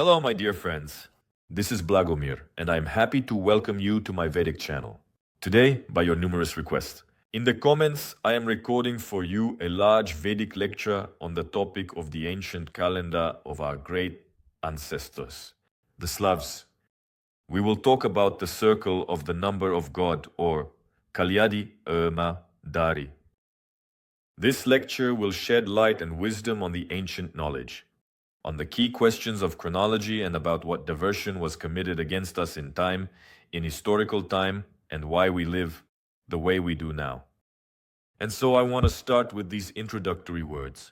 Hello, my dear friends. This is Blagomir, and I'm happy to welcome you to my Vedic channel. Today, by your numerous requests. In the comments, I am recording for you a large Vedic lecture on the topic of the ancient calendar of our great ancestors, the Slavs. We will talk about the circle of the number of God, or Kalyadi Erma Daari. This lecture will shed light and wisdom on the ancient knowledge, on the key questions of chronology and about what diversion was committed against us in time, in historical time, and why we live the way we do now. And so I want to start with these introductory words.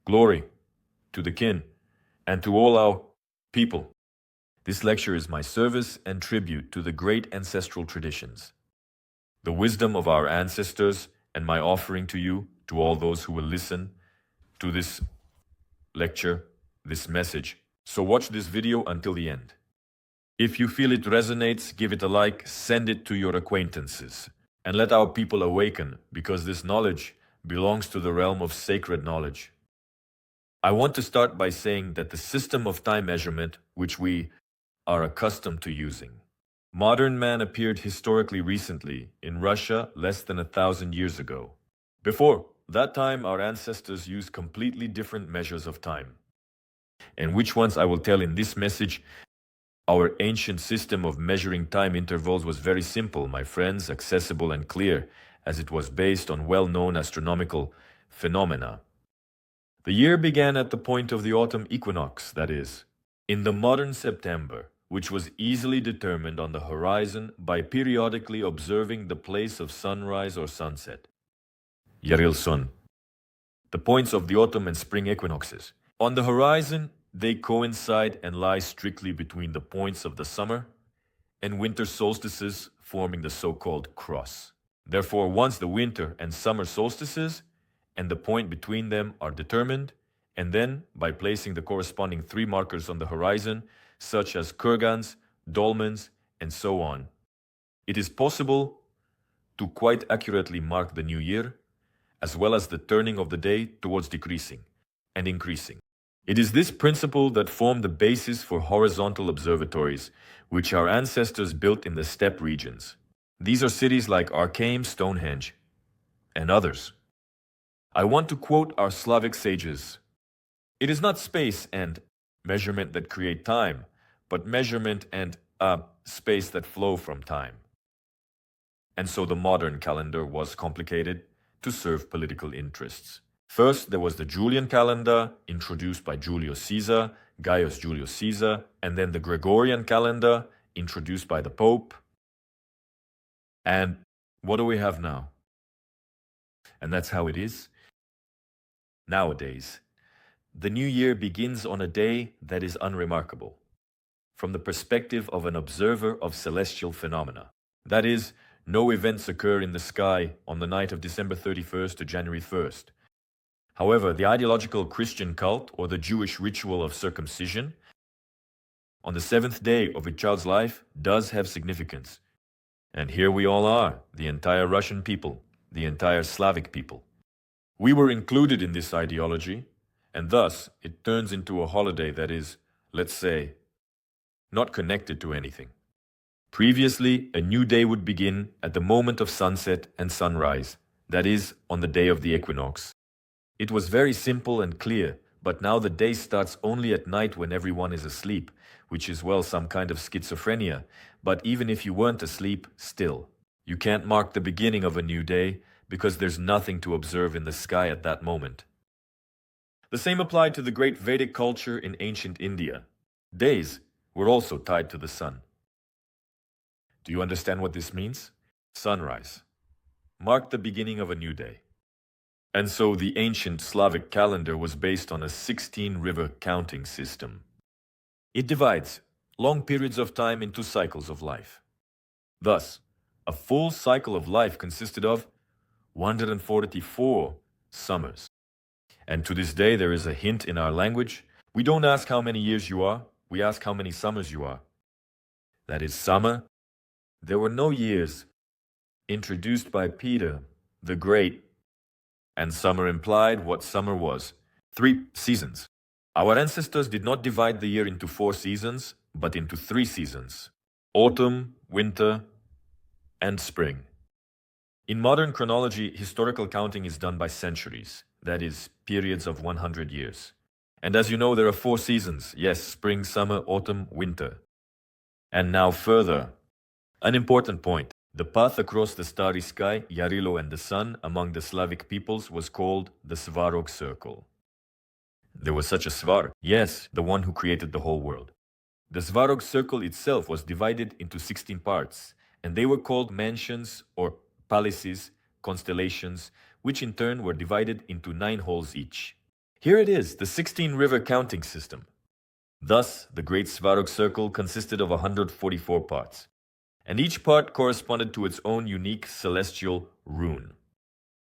Glory to the kin and to all our people. This lecture is my service and tribute to the great ancestral traditions, the wisdom of our ancestors, and my offering to you, to all those who will listen to this lecture, this message. So watch this video until the end. If you feel it resonates, give it a like, send it to your acquaintances, and let our people awaken, because this knowledge belongs to the realm of sacred knowledge. I want to start by saying that the system of time measurement, which we are accustomed to using, modern man appeared historically recently in Russia less than 1,000 years ago. Before that time, our ancestors used completely different measures of time. And which ones I will tell in this message. Our ancient system of measuring time intervals was very simple, my friends, accessible and clear, as it was based on well-known astronomical phenomena. The year began at the point of the autumn equinox, that is, in the modern September, which was easily determined on the horizon by periodically observing the place of sunrise or sunset. Yaril Sun. The points of the autumn and spring equinoxes. On the horizon, they coincide and lie strictly between the points of the summer and winter solstices, forming the so-called cross. Therefore, once the winter and summer solstices and the point between them are determined, and then, by placing the corresponding 3 markers on the horizon, such as kurgans, dolmens, and so on, it is possible to quite accurately mark the new year, as well as the turning of the day towards decreasing and increasing. It is this principle that formed the basis for horizontal observatories, which our ancestors built in the steppe regions. These are cities like Archaism, Stonehenge, and others. I want to quote our Slavic sages. It is not space and measurement that create time, but measurement and space that flow from time. And so the modern calendar was complicated to serve political interests. First, there was the Julian calendar, introduced by Julius Caesar, Gaius Julius Caesar, and then the Gregorian calendar, introduced by the Pope. And what do we have now? And that's how it is nowadays. The new year begins on a day that is unremarkable, from the perspective of an observer of celestial phenomena. That is, no events occur in the sky on the night of December 31st to January 1st. However, the ideological Christian cult or the Jewish ritual of circumcision on the 7th day of a child's life does have significance. And here we all are, the entire Russian people, the entire Slavic people. We were included in this ideology, and thus it turns into a holiday that is, let's say, not connected to anything. Previously, a new day would begin at the moment of sunset and sunrise, that is, on the day of the equinox. It was very simple and clear, but now the day starts only at night when everyone is asleep, which is, well, some kind of schizophrenia. But even if you weren't asleep, still, you can't mark the beginning of a new day because there's nothing to observe in the sky at that moment. The same applied to the great Vedic culture in ancient India. Days were also tied to the sun. Do you understand what this means? Sunrise marked the beginning of a new day. And so the ancient Slavic calendar was based on a 16-river counting system. It divides long periods of time into cycles of life. Thus, a full cycle of life consisted of 144 summers. And to this day, there is a hint in our language. We don't ask how many years you are, we ask how many summers you are. That is summer. There were no years introduced by Peter the Great. And summer implied what summer was. 3 seasons. Our ancestors did not divide the year into 4 seasons, but into 3 seasons: autumn, winter, and spring. In modern chronology, historical counting is done by centuries, that is, periods of 100 years. And as you know, there are 4 seasons: yes, spring, summer, autumn, winter. And now further, an important point. The path across the starry sky, Yarilo and the sun, among the Slavic peoples was called the Svarog circle. There was such a Svar, yes, the one who created the whole world. The Svarog circle itself was divided into 16 parts, and they were called mansions or palaces, constellations, which in turn were divided into 9 holes each. Here it is, the 16-river counting system. Thus, the Great Svarog circle consisted of 144 parts, and each part corresponded to its own unique celestial rune.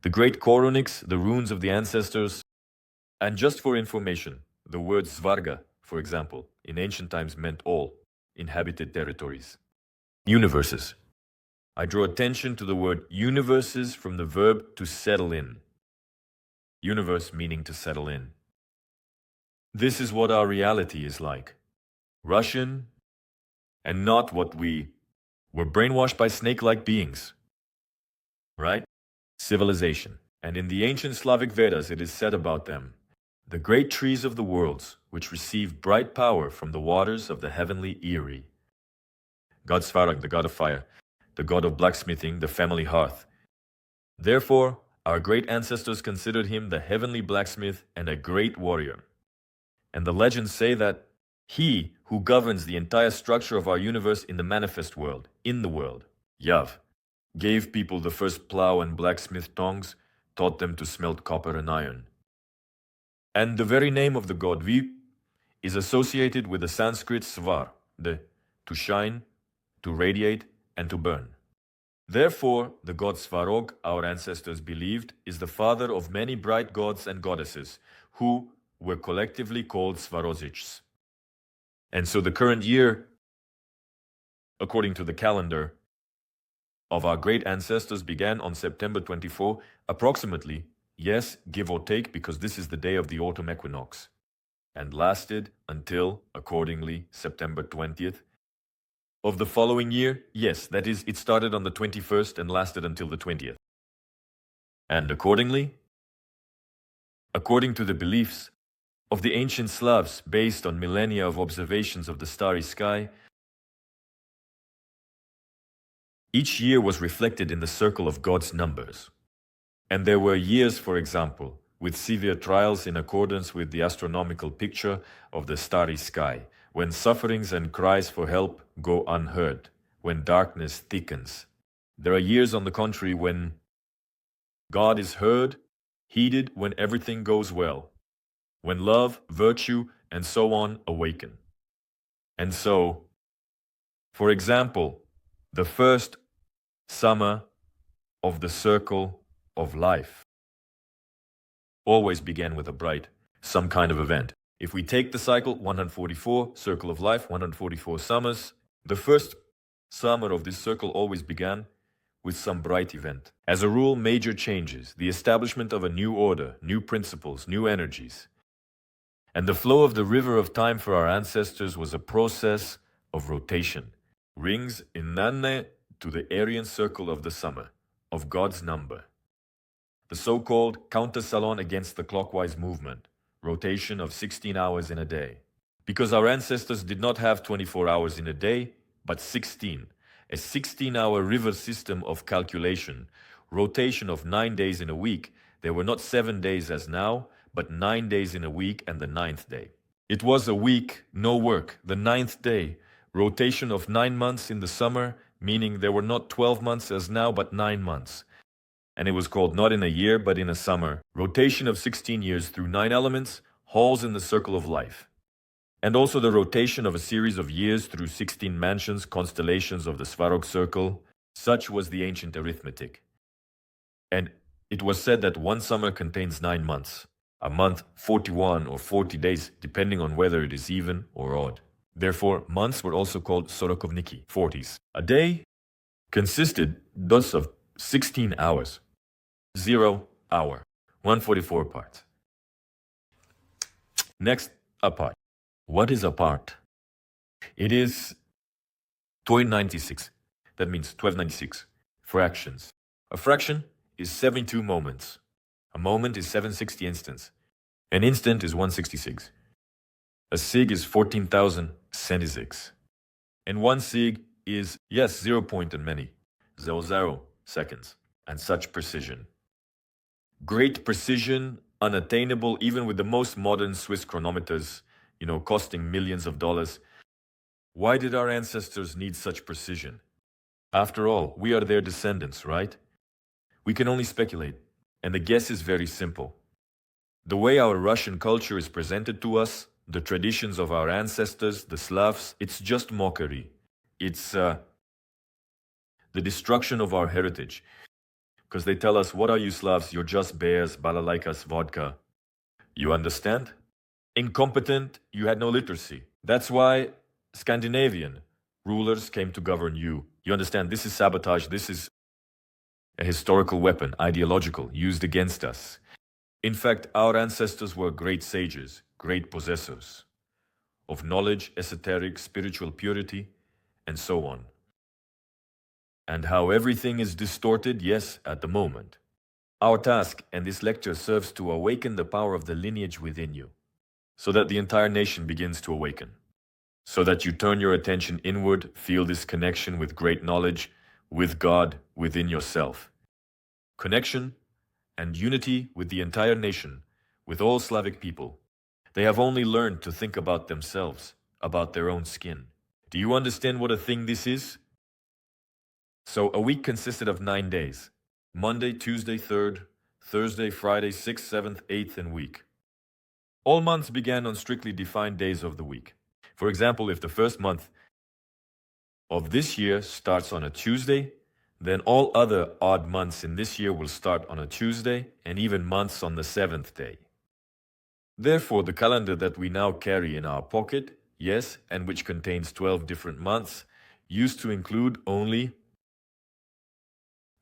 The great Koruniks, the runes of the ancestors, and just for information, the word Svarga, for example, in ancient times meant all inhabited territories. Universes. I draw attention to the word universes from the verb to settle in. Universe meaning to settle in. This is what our reality is like. Russian, and not what we were brainwashed by snake-like beings. Right? Civilization. And in the ancient Slavic Vedas it is said about them, the great trees of the worlds, which receive bright power from the waters of the heavenly Eyrie. God Svarog, the god of fire, the god of blacksmithing, the family hearth. Therefore, our great ancestors considered him the heavenly blacksmith and a great warrior. And the legends say that he who governs the entire structure of our universe in the manifest world, in the world, Yav, gave people the first plow and blacksmith tongs, taught them to smelt copper and iron. And the very name of the god Vi is associated with the Sanskrit Svar, the to shine, to radiate, and to burn. Therefore, the god Svarog, our ancestors believed, is the father of many bright gods and goddesses, who were collectively called Svarozhichs. And so the current year, according to the calendar of our great ancestors, began on September 24, approximately, yes, give or take, because this is the day of the autumn equinox, and lasted until, accordingly, September 20th of the following year. Yes, that is, it started on the 21st and lasted until the 20th. And accordingly, according to the beliefs of the ancient Slavs, based on millennia of observations of the starry sky, each year was reflected in the circle of God's numbers. And there were years, for example, with severe trials in accordance with the astronomical picture of the starry sky, when sufferings and cries for help go unheard, when darkness thickens. There are years, on the contrary, when God is heard, heeded, when everything goes well, when love, virtue, and so on awaken. And so, for example, the first summer of the circle of life always began with a bright, some kind of event. If we take the cycle, 144, circle of life, 144 summers, the first summer of this circle always began with some bright event. As a rule, major changes, the establishment of a new order, new principles, new energies. And the flow of the river of time for our ancestors was a process of rotation. Rings in Nanne to the Aryan circle of the summer, of God's number. The so-called counter-salon against the clockwise movement, rotation of 16 hours in a day. Because our ancestors did not have 24 hours in a day, but 16. A 16-hour river system of calculation, rotation of 9 days in a week. There were not 7 days as now, but 9 days in a week and the 9th day. It was a week, no work, the 9th day. Rotation of 9 months in the summer, meaning there were not 12 months as now, but 9 months. And it was called not in a year, but in a summer. Rotation of 16 years through 9 elements, halls in the circle of life. And also the rotation of a series of years through 16 mansions, constellations of the Svarog circle. Such was the ancient arithmetic. And it was said that one summer contains 9 months. A month, 41 or 40 days, depending on whether it is even or odd. Therefore, months were also called sorokovniki, 40s. A day consisted thus of 16 hours. 0 hour, 144 parts. Next, apart. What is apart? It is 1296. That means 1296 fractions. A fraction is 72 moments. A moment is 760 instants. An instant is 166. A sig is 14,000 centisigs. And one sig is, yes, 0 point and many, 00 seconds, and such precision. Great precision, unattainable even with the most modern Swiss chronometers, costing millions of dollars. Why did our ancestors need such precision? After all, we are their descendants, right? We can only speculate, and the guess is very simple. The way our Russian culture is presented to us, the traditions of our ancestors, the Slavs, it's just mockery. It's the destruction of our heritage. Because they tell us, what are you Slavs? You're just bears, balalaikas, vodka. You understand? Incompetent, you had no literacy. That's why Scandinavian rulers came to govern you. You understand? This is sabotage. This is a historical weapon, ideological, used against us. In fact, our ancestors were great sages, great possessors of knowledge, esoteric, spiritual purity, and so on. And how everything is distorted, yes, at the moment. Our task, and this lecture serves to awaken the power of the lineage within you, so that the entire nation begins to awaken, so that you turn your attention inward, feel this connection with great knowledge, with God, within yourself. Connection and unity with the entire nation, with all Slavic people. They have only learned to think about themselves, about their own skin. Do you understand what a thing this is? So a week consisted of 9 days. Monday, Tuesday, 3rd, Thursday, Friday, 6th, 7th, 8th, and week. All months began on strictly defined days of the week. For example, if the first month of this year starts on a Tuesday, then all other odd months in this year will start on a Tuesday, and even months on the 7th day. Therefore, the calendar that we now carry in our pocket, yes, and which contains 12 different months, used to include only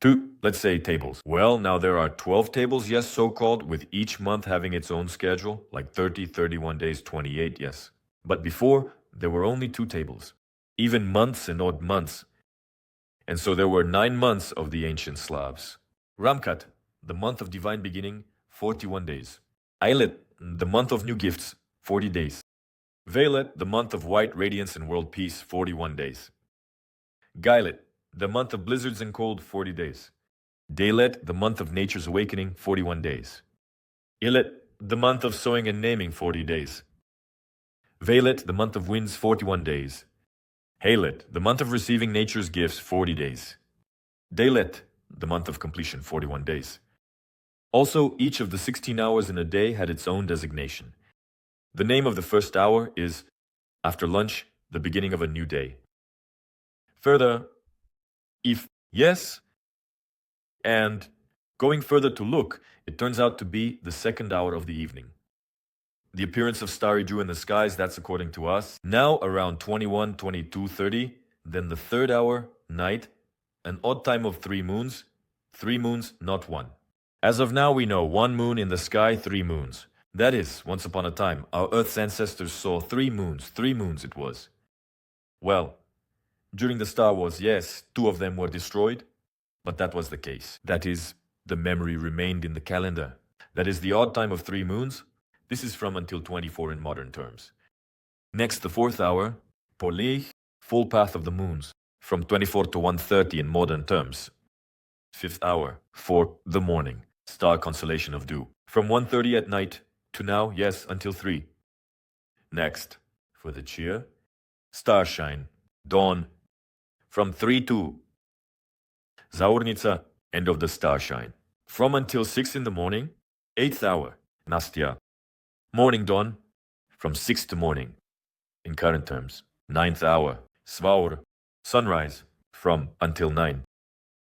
2, let's say, tables. Well, now there are 12 tables, yes, so-called, with each month having its own schedule, like 30, 31 days, 28, yes. But before, there were only 2 tables, even months and odd months. And so there were 9 months of the ancient Slavs. Ramkat, the month of divine beginning, 41 days. Ailet, the month of new gifts, 40 days. Velet, the month of white radiance and world peace, 41 days. Gailet, the month of blizzards and cold, 40 days. Daylet, the month of nature's awakening, 41 days. Ilet, the month of sowing and naming, 40 days. Velet, the month of winds, 41 days. Halet, the month of receiving nature's gifts, 40 days. Daylet, the month of completion, 41 days. Also, each of the 16 hours in a day had its own designation. The name of the first hour is, after lunch, the beginning of a new day. Further, if yes, and going further to look, it turns out to be the second hour of the evening. The appearance of starry dew in the skies, that's according to us. Now around 21, 22, 30, then the third hour, night, an odd time of 3 moons, not 1. As of now, we know 1 moon in the sky, 3 moons. That is, once upon a time, our Earth's ancestors saw 3 moons it was. Well, during the Star Wars, yes, 2 of them were destroyed, but that was the case. That is, the memory remained in the calendar. That is the odd time of 3 moons. This is from until 24 in modern terms. Next, the 4th hour, Polich, full path of the moons, from 24 to 1:30 in modern terms. 5th hour, 4, the morning, star constellation of dew, from 1:30 at night to now, yes, until 3. Next, for the cheer, starshine, dawn, from 3 to Zaurnica, end of the starshine, from until 6 in the morning. 8th hour, Nastya, morning dawn, from 6 to morning, in current terms. 9th hour, Svaur, sunrise, from until 9.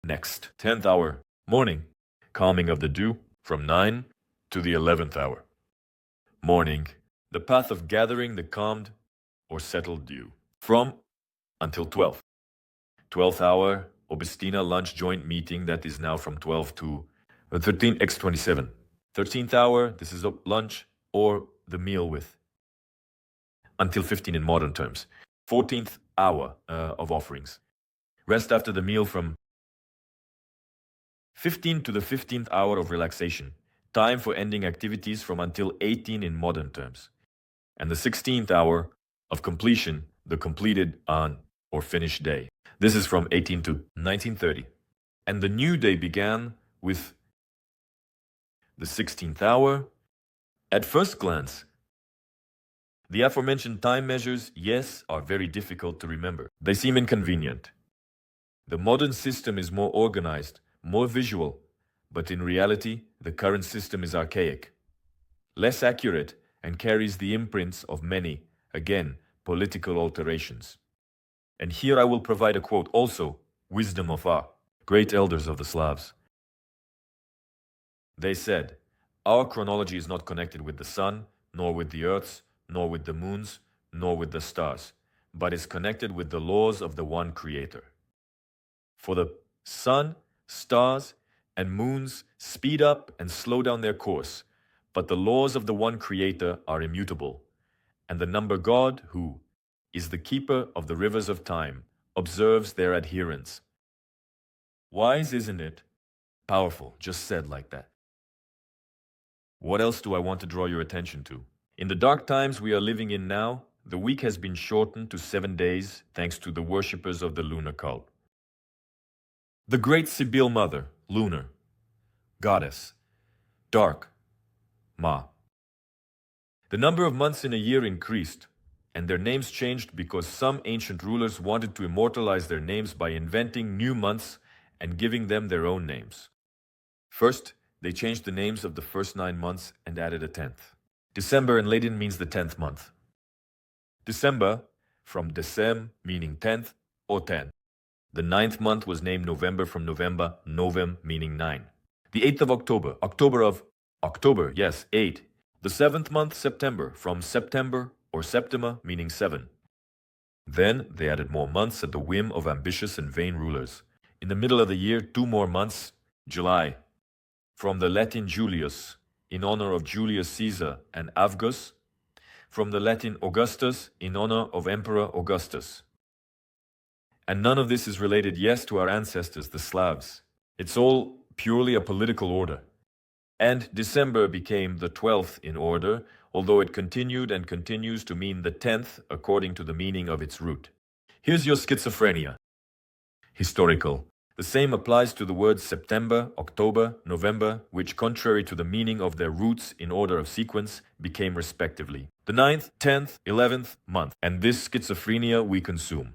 Next, 10th hour, morning, calming of the dew, from 9 to the 11th hour. Morning, the path of gathering the calmed or settled dew, from until 12. 12th hour, Obestina lunch joint meeting, that is now from 12 to 13x27. 13th hour, this is lunch or the meal with until 15 in modern terms. 14th hour of offerings. Rest after the meal from 15 to the 15th hour of relaxation. Time for ending activities from until 18 in modern terms. And the 16th hour of completion, the completed on or finished day. This is from 18 to 1930. And the new day began with the 16th hour. At first glance, the aforementioned time measures, yes, are very difficult to remember. They seem inconvenient. The modern system is more organized, more visual, but in reality, the current system is archaic, less accurate, and carries the imprints of many, again, political alterations. And here I will provide a quote also, wisdom of our great elders of the Slavs. They said, "Our chronology is not connected with the sun, nor with the earths, nor with the moons, nor with the stars, but is connected with the laws of the one Creator. For the sun, stars, and moons speed up and slow down their course, but the laws of the one Creator are immutable, and the number God, who is the keeper of the rivers of time, observes their adherence." Wise, isn't it? Powerful, just said like that. What else do I want to draw your attention to? In the dark times we are living in now, the week has been shortened to 7 days thanks to the worshippers of the lunar cult. The great Sibyl Mother, lunar, goddess, dark, Ma. The number of months in a year increased, and their names changed because some ancient rulers wanted to immortalize their names by inventing new months and giving them their own names. First, they changed the names of the first 9 months and added a 10th. December in Latin means the 10th month. December, from decem, meaning 10th, or 10. The 9th month was named November from November, novem, meaning 9. The 8th of October, October, yes, 8. The 7th month, September, from September or Septima, meaning 7. Then they added more months at the whim of ambitious and vain rulers. In the middle of the year, 2 more months, July, from the Latin Julius, in honor of Julius Caesar, and August, from the Latin Augustus, in honor of Emperor Augustus. And none of this is related, yes, to our ancestors, the Slavs. It's all purely a political order. And December became the 12th in order, although it continued and continues to mean the 10th according to the meaning of its root. Here's your schizophrenia. Historical. The same applies to the words September, October, November, which, contrary to the meaning of their roots in order of sequence, became respectively the 9th, 10th, 11th month. And this schizophrenia we consume,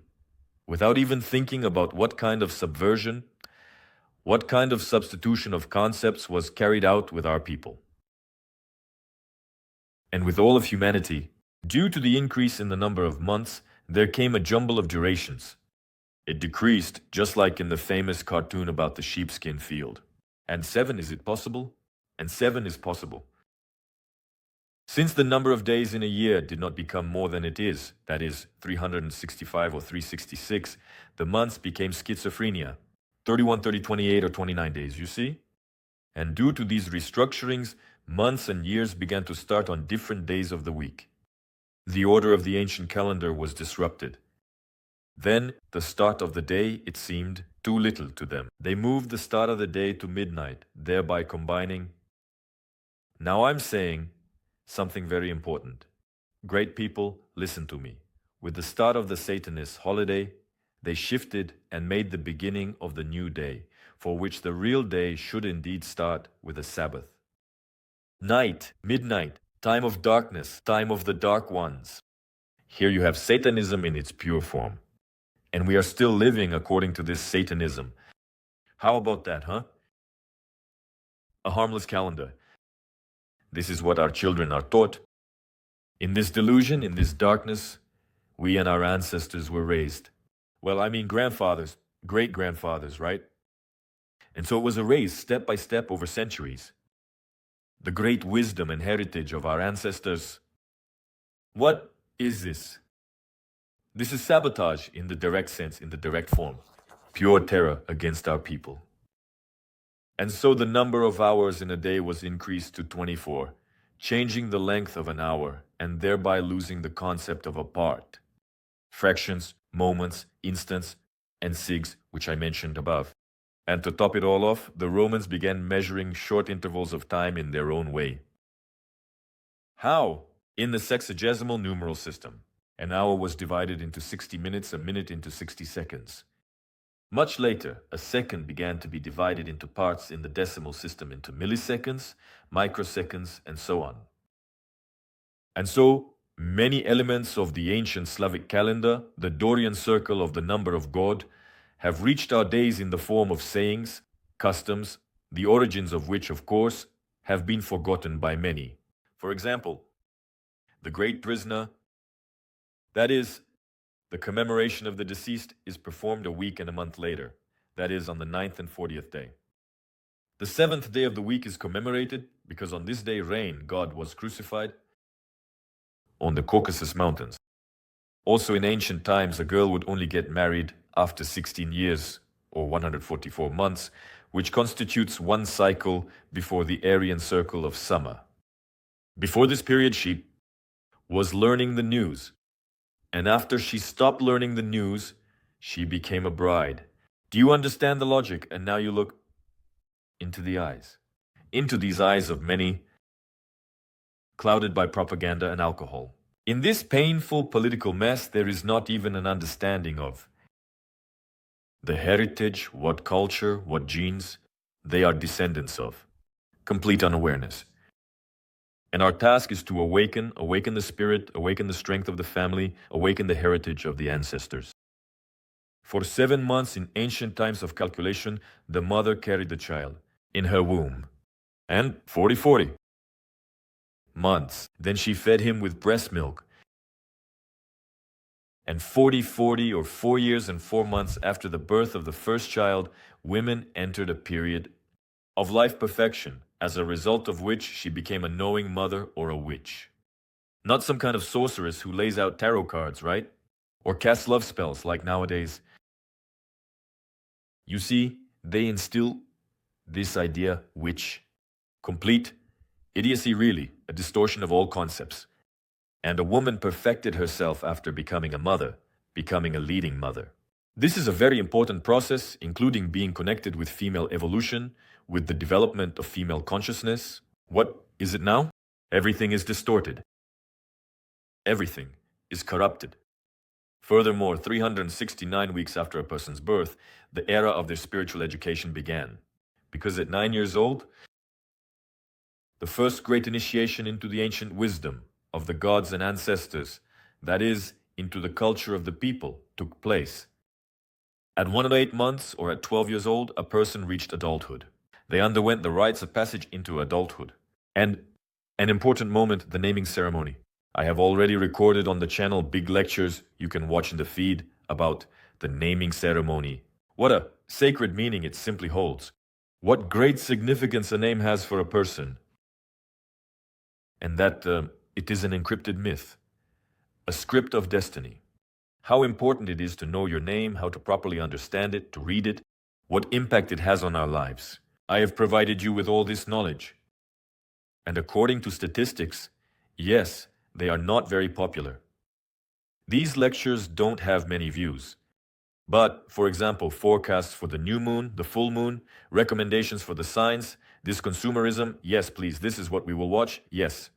without even thinking about what kind of subversion, what kind of substitution of concepts was carried out with our people. And with all of humanity, due to the increase in the number of months, there came a jumble of durations. It decreased, just like in the famous cartoon about the sheepskin field. And 7, is it possible? And 7 is possible. Since the number of days in a year did not become more than it is, that is, 365 or 366, the months became schizophrenia, 31, 30, 28, or 29 days, you see? And due to these restructurings, months and years began to start on different days of the week. The order of the ancient calendar was disrupted. Then, the start of the day, it seemed, too little to them. They moved the start of the day to midnight, thereby combining. Now I'm saying something very important. Great people, listen to me. With the start of the Satanist holiday, they shifted and made the beginning of the new day, for which the real day should indeed start with a Sabbath. Night, midnight, time of darkness, time of the dark ones. Here you have Satanism in its pure form. And we are still living according to this Satanism. How about that, huh? A harmless calendar. This is what our children are taught. In this delusion, in this darkness, we and our ancestors were raised. Well, I mean grandfathers, great-grandfathers, right? And so it was erased step by step over centuries. The great wisdom and heritage of our ancestors. What is this? This is sabotage in the direct sense, in the direct form. Pure terror against our people. And so the number of hours in a day was increased to 24, changing the length of an hour and thereby losing the concept of a part. Fractions, moments, instants, and sigs, which I mentioned above. And to top it all off, the Romans began measuring short intervals of time in their own way. How? In the sexagesimal numeral system. An hour was divided into 60 minutes, a minute into 60 seconds. Much later, a second began to be divided into parts in the decimal system into milliseconds, microseconds, and so on. And so, many elements of the ancient Slavic calendar, the Dorian circle of the number of God, have reached our days in the form of sayings, customs, the origins of which, of course, have been forgotten by many. For example, the great prisoner, that is, the commemoration of the deceased, is performed a week and a month later, that is, on the 9th and 40th day. The 7th day of the week is commemorated because on this day Rain, God, was crucified on the Caucasus Mountains. Also in ancient times, a girl would only get married after 16 years, or 144 months, which constitutes one cycle before the Aryan circle of summer. Before this period, she was learning the news. And after she stopped learning the news, she became a bride. Do you understand the logic? And now you look into the eyes. Into these eyes of many, clouded by propaganda and alcohol. In this painful political mess, there is not even an understanding of the heritage, what culture, what genes they are descendants of. Complete unawareness. And our task is to awaken the spirit, awaken the strength of the family, awaken the heritage of the ancestors. For 7 months in ancient times of calculation, the mother carried the child in her womb. And 40 months, then she fed him with breast milk. And 40 or 4 years and 4 months after the birth of the first child, women entered a period of life perfection, as a result of which she became a knowing mother or a witch. Not some kind of sorceress who lays out tarot cards, right? Or casts love spells like nowadays. You see, they instill this idea, witch. Complete idiocy, really, a distortion of all concepts. And a woman perfected herself after becoming a mother, becoming a leading mother. This is a very important process, including being connected with female evolution, with the development of female consciousness. What is it now? Everything is distorted. Everything is corrupted. Furthermore, 369 weeks after a person's birth, the era of their spiritual education began. Because at 9 years old, the first great initiation into the ancient wisdom of the gods and ancestors, that is, into the culture of the people, took place. At 108 months or at 12 years old, a person reached adulthood. They underwent the rites of passage into adulthood. And an important moment, the naming ceremony. I have already recorded on the channel big lectures you can watch in the feed about the naming ceremony. What a sacred meaning it simply holds. What great significance a name has for a person. And that it is an encrypted myth, a script of destiny. How important it is to know your name, how to properly understand it, to read it, what impact it has on our lives. I have provided you with all this knowledge. And according to statistics, yes, they are not very popular. These lectures don't have many views. But, for example, forecasts for the new moon, the full moon, recommendations for the signs, this consumerism, yes, please, this is what we will watch, yes.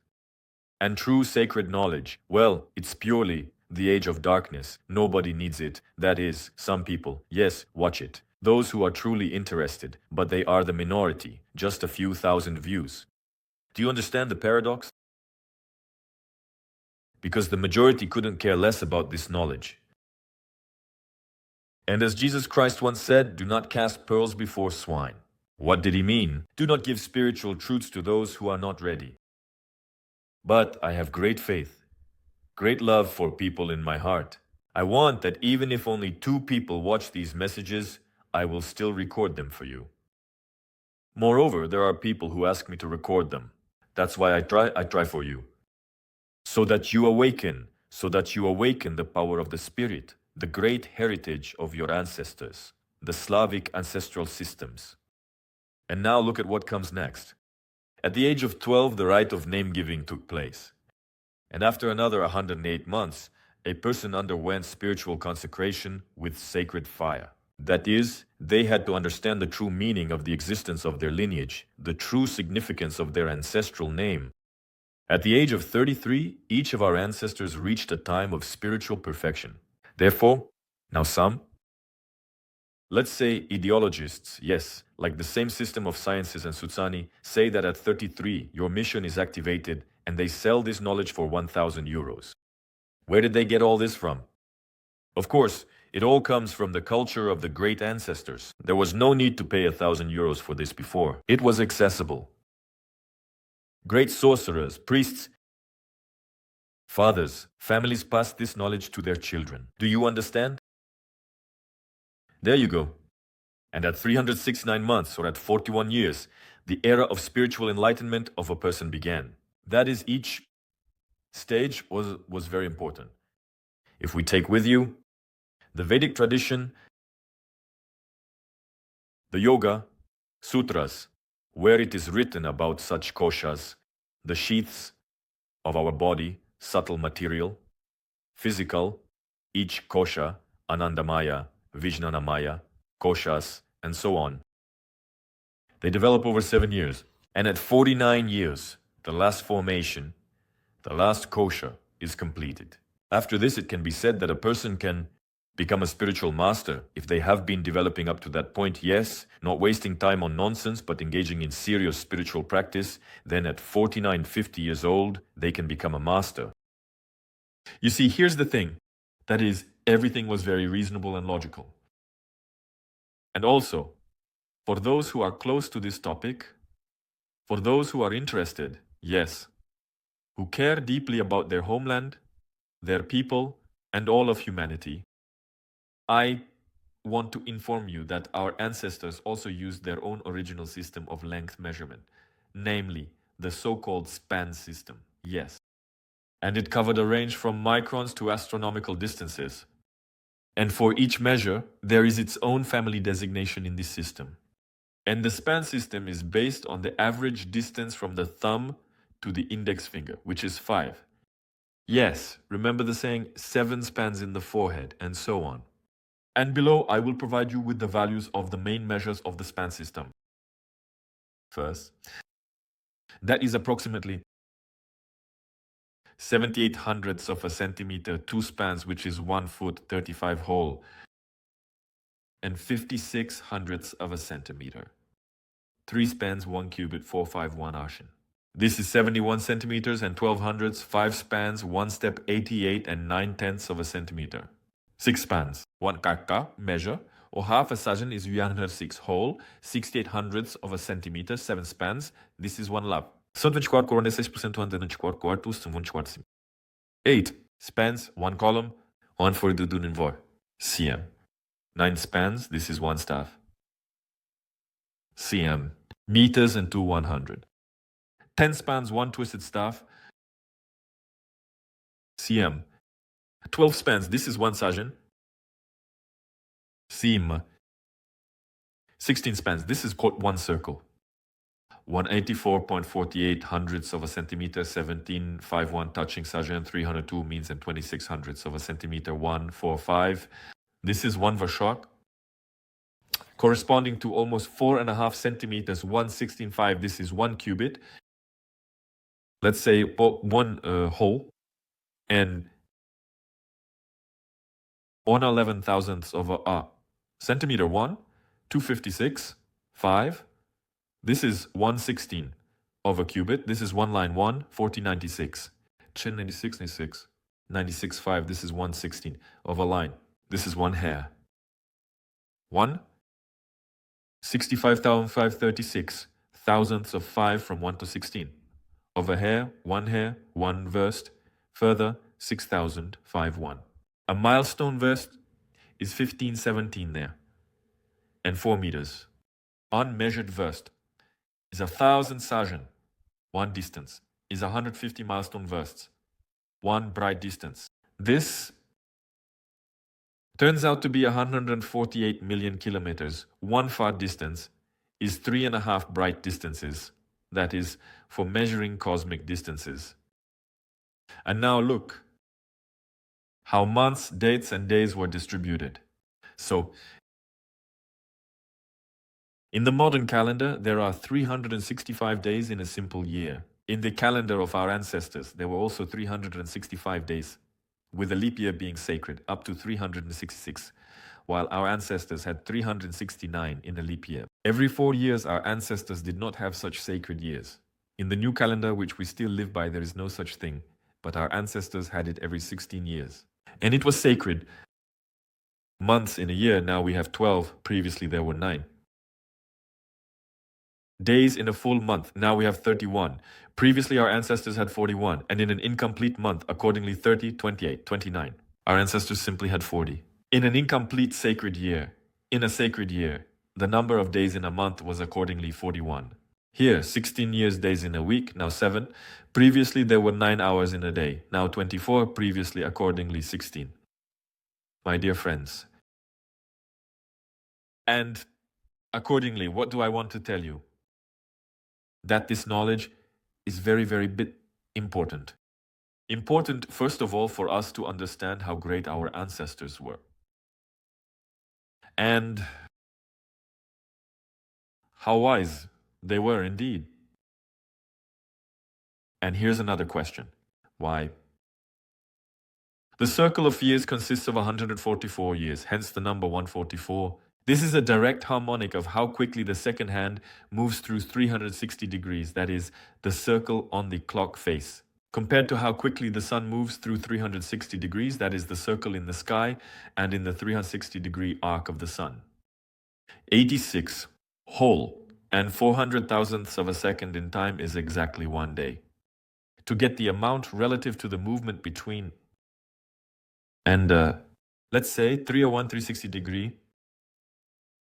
And true sacred knowledge, well, it's purely the age of darkness. Nobody needs it. That is, some people, yes, watch it. Those who are truly interested, but they are the minority, just a few thousand views. Do you understand the paradox? Because the majority couldn't care less about this knowledge. And as Jesus Christ once said, do not cast pearls before swine. What did he mean? Do not give spiritual truths to those who are not ready. But I have great faith, great love for people in my heart. I want that even if only 2 people watch these messages, I will still record them for you. Moreover, there are people who ask me to record them. That's why I try for you. So that you awaken the power of the spirit, the great heritage of your ancestors, the Slavic ancestral systems. And now look at what comes next. At the age of 12, the rite of name-giving took place. And after another 108 months, a person underwent spiritual consecration with sacred fire. That is, they had to understand the true meaning of the existence of their lineage, the true significance of their ancestral name. At the age of 33, each of our ancestors reached a time of spiritual perfection. Therefore, now some, let's say ideologists, yes, like the same system of sciences and Sutsani, say that at 33 your mission is activated and they sell this knowledge for 1,000 euros. Where did they get all this from? Of course, it all comes from the culture of the great ancestors. There was no need to pay 1,000 euros for this before. It was accessible. Great sorcerers, priests, fathers, families passed this knowledge to their children. Do you understand? There you go. And at 369 months or at 41 years, the era of spiritual enlightenment of a person began. That is, each stage was very important. If we take with you the Vedic tradition, the Yoga, Sutras, where it is written about such koshas, the sheaths of our body, subtle material, physical, each kosha, Anandamaya, Vijnanamaya, koshas, and so on. They develop over 7 years. And at 49 years, the last formation, the last kosha, is completed. After this, it can be said that a person can become a spiritual master if they have been developing up to that point, yes, not wasting time on nonsense, but engaging in serious spiritual practice. Then at 49, 50 years old, they can become a master. You see, here's the thing. That is, everything was very reasonable and logical. And also, for those who are close to this topic, for those who are interested, yes, who care deeply about their homeland, their people, and all of humanity, I want to inform you that our ancestors also used their own original system of length measurement, namely the so-called span system, yes. And it covered a range from microns to astronomical distances. And for each measure, there is its own family designation in this system. And the span system is based on the average distance from the thumb to the index finger, which is 5. Yes, remember the saying, 7 spans in the forehead, and so on. And below, I will provide you with the values of the main measures of the span system. First, that is approximately 78 hundredths of a centimeter, 2 spans, which is 1 foot, 35 whole, and 56 hundredths of a centimeter. 3 spans, 1 cubit, 451 ashen. This is 71 centimeters and 12 hundredths, 5 spans, 1 step, 88 and 9 tenths of a centimeter. 6 spans, 1 kaka, measure, or half a sajan is 106 whole, 68 hundredths of a centimeter, 7 spans, this is 1 lap. 124 coronas, 6% anda 24 quartos, 24 8 spans, 1 column, 1 for the dunenvor, cm. 9 spans, this is 1 staff. cm, meters and 2 100. 10 spans, 1 twisted staff, cm. 12 spans, this is 1 sajan, cm. 16 spans, this is 1 circle. 184.48 hundredths of a centimeter, 1751 touching sajan, 302 means and 26 hundredths of a centimeter, 145. This is 1 vershok, corresponding to almost 4.5 centimeters, 116.5. This is 1 cubit. Let's say 1 hole, and 1/11 thousandths of a centimeter, 1, 256, 5. This is 1/16 of a cubit. This is 1 line, 1, 1496. 96, 96, 96, 5. This is 1/16 of a line. This is 1 hair. 1, 65,536 thousandths of 5 from 1 to 16. Of a hair, 1 verst. Further, 6,051. A milestone verst is 1517 there, and 4 meters. Unmeasured verst is 1,000 sajan, 1 distance, is 150 milestone versts, 1 bright distance. This turns out to be 148 million kilometers. 1 far distance is 3.5 bright distances. that is, for measuring cosmic distances. And now look how months, dates, and days were distributed. So, in the modern calendar, there are 365 days in a simple year. In the calendar of our ancestors, there were also 365 days, with a leap year being sacred, up to 366, while our ancestors had 369 in a leap year. Every 4 years, our ancestors did not have such sacred years. In the new calendar, which we still live by, there is no such thing, but our ancestors had it every 16 years. And it was sacred. Months in a year, now we have 12, previously there were 9. Days in a full month, now we have 31. Previously our ancestors had 41, and in an incomplete month, accordingly 30, 28, 29. Our ancestors simply had 40. In an incomplete sacred year, in a sacred year, the number of days in a month was accordingly 41. Here, 16 years days in a week, now 7. Previously there were 9 hours in a day, now 24, previously accordingly 16. My dear friends. And accordingly, what do I want to tell you? That this knowledge is very, very important. Important, first of all, for us to understand how great our ancestors were. And how wise they were indeed. And here's another question. Why? The circle of years consists of 144 years, hence the number 144. This is a direct harmonic of how quickly the second hand moves through 360 degrees, that is, the circle on the clock face, compared to how quickly the sun moves through 360 degrees, that is, the circle in the sky and in the 360-degree arc of the sun. 86 whole and 400 thousandths of a second in time is exactly 1 day. To get the amount relative to the movement between and let's say 301 360 degree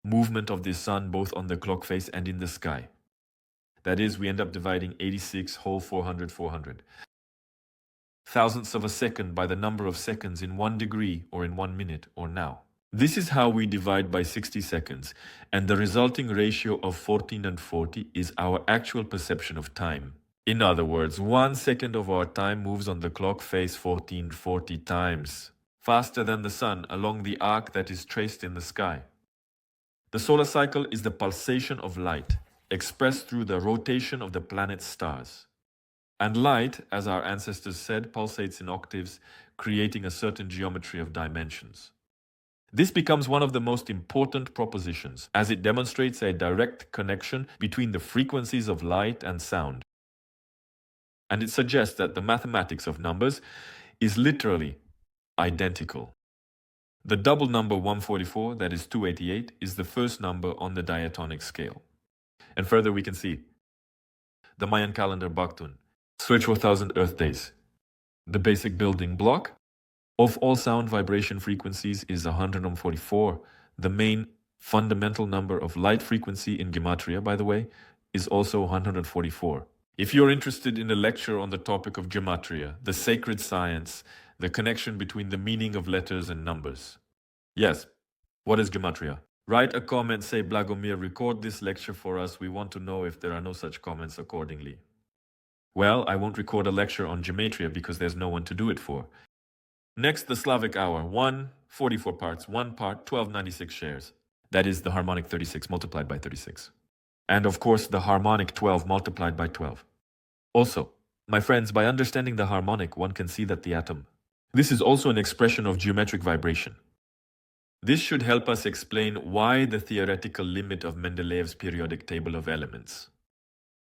movement of the sun both on the clock face and in the sky. That is, we end up dividing 86 whole 400 thousandths of a second by the number of seconds in 1 degree or in 1 minute or now. This is how we divide by 60 seconds, and the resulting ratio of 14 and 40 is our actual perception of time. In other words, 1 second of our time moves on the clock face 1440 times, faster than the sun along the arc that is traced in the sky. The solar cycle is the pulsation of light, expressed through the rotation of the planet's stars. And light, as our ancestors said, pulsates in octaves, creating a certain geometry of dimensions. This becomes one of the most important propositions, as it demonstrates a direct connection between the frequencies of light and sound. And it suggests that the mathematics of numbers is literally identical. The double number 144, that is 288, is the first number on the diatonic scale. And further we can see the Mayan calendar Baktun, search for 1,000 Earth days. The basic building block of all sound vibration frequencies is 144. The main fundamental number of light frequency in Gematria, by the way, is also 144. If you're interested in a lecture on the topic of Gematria, the sacred science, the connection between the meaning of letters and numbers. Yes, what is Gematria? Write a comment, say Blagomir, record this lecture for us. We want to know if there are no such comments accordingly. Well, I won't record a lecture on Gematria because there's no one to do it for. Next, the Slavic hour, 144 parts, 1 part, 1296 shares. That is the harmonic 36 multiplied by 36. And of course, the harmonic 12 multiplied by 12. Also, my friends, by understanding the harmonic, one can see that the atom. This is also an expression of geometric vibration. This should help us explain why the theoretical limit of Mendeleev's periodic table of elements.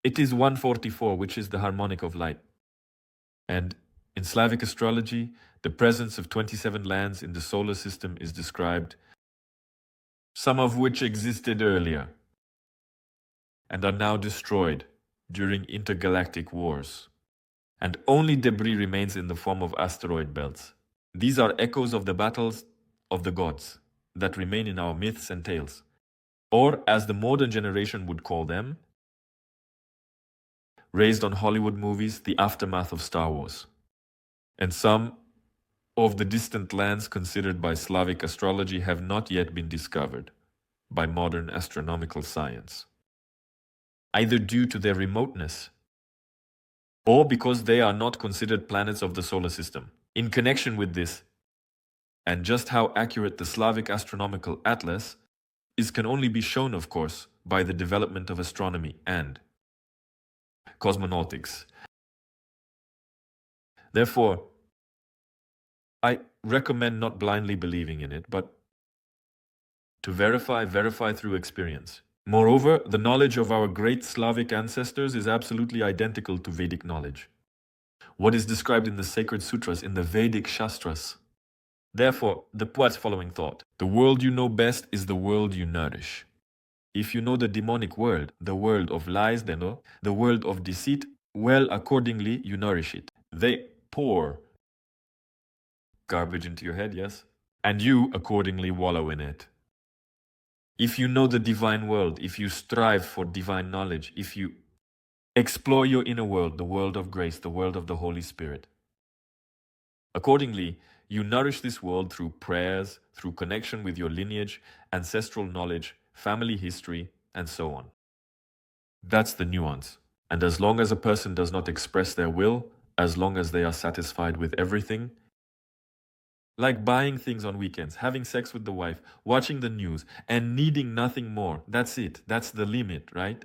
It is 144, which is the harmonic of light. And in Slavic astrology, the presence of 27 lands in the solar system is described, some of which existed earlier and are now destroyed during intergalactic wars. And only debris remains in the form of asteroid belts. These are echoes of the battles of the gods that remain in our myths and tales. Or, as the modern generation would call them, raised on Hollywood movies, the aftermath of Star Wars. And some of the distant lands considered by Slavic astrology have not yet been discovered by modern astronomical science. either due to their remoteness or because they are not considered planets of the solar system. In connection with this, and just how accurate the Slavic Astronomical Atlas is can only be shown, of course, by the development of astronomy and cosmonautics. Therefore, I recommend not blindly believing in it, but to verify through experience. Moreover, the knowledge of our great Slavic ancestors is absolutely identical to Vedic knowledge. What is described in the sacred sutras, in the Vedic Shastras. Therefore, the poet's following thought: the world you know best is the world you nourish. If you know the demonic world, the world of lies, the world of deceit, well, accordingly, you nourish it. They pour garbage into your head, yes? And you accordingly wallow in it. If you know the divine world, if you strive for divine knowledge, if you explore your inner world, the world of grace, the world of the Holy Spirit, accordingly, you nourish this world through prayers, through connection with your lineage, ancestral knowledge, family history, and so on. That's the nuance. And as long as a person does not express their will, as long as they are satisfied with everything, like buying things on weekends, having sex with the wife, watching the news, and needing nothing more, that's it. That's the limit, right?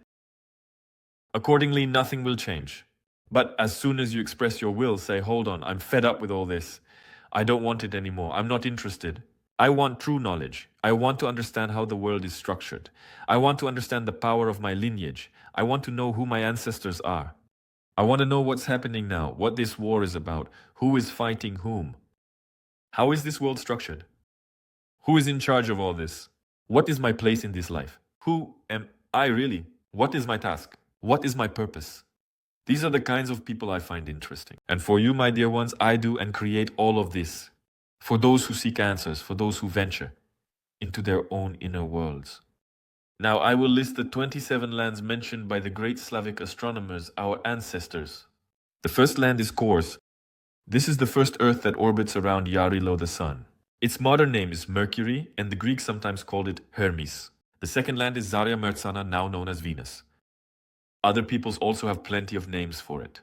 Accordingly, nothing will change. But as soon as you express your will, say, hold on, I'm fed up with all this. I don't want it anymore. I'm not interested. I want true knowledge. I want to understand how the world is structured. I want to understand the power of my lineage. I want to know who my ancestors are. I want to know what's happening now, what this war is about, who is fighting whom. How is this world structured? Who is in charge of all this? What is my place in this life? Who am I really? What is my task? What is my purpose? These are the kinds of people I find interesting. And for you, my dear ones, I do and create all of this. For those who seek answers, for those who venture into their own inner worlds. Now, I will list the 27 lands mentioned by the great Slavic astronomers, our ancestors. The first land is Kors. This is the first Earth that orbits around Yarilo, the Sun. Its modern name is Mercury, and the Greeks sometimes called it Hermes. The second land is Zarya Merzana, now known as Venus. Other peoples also have plenty of names for it.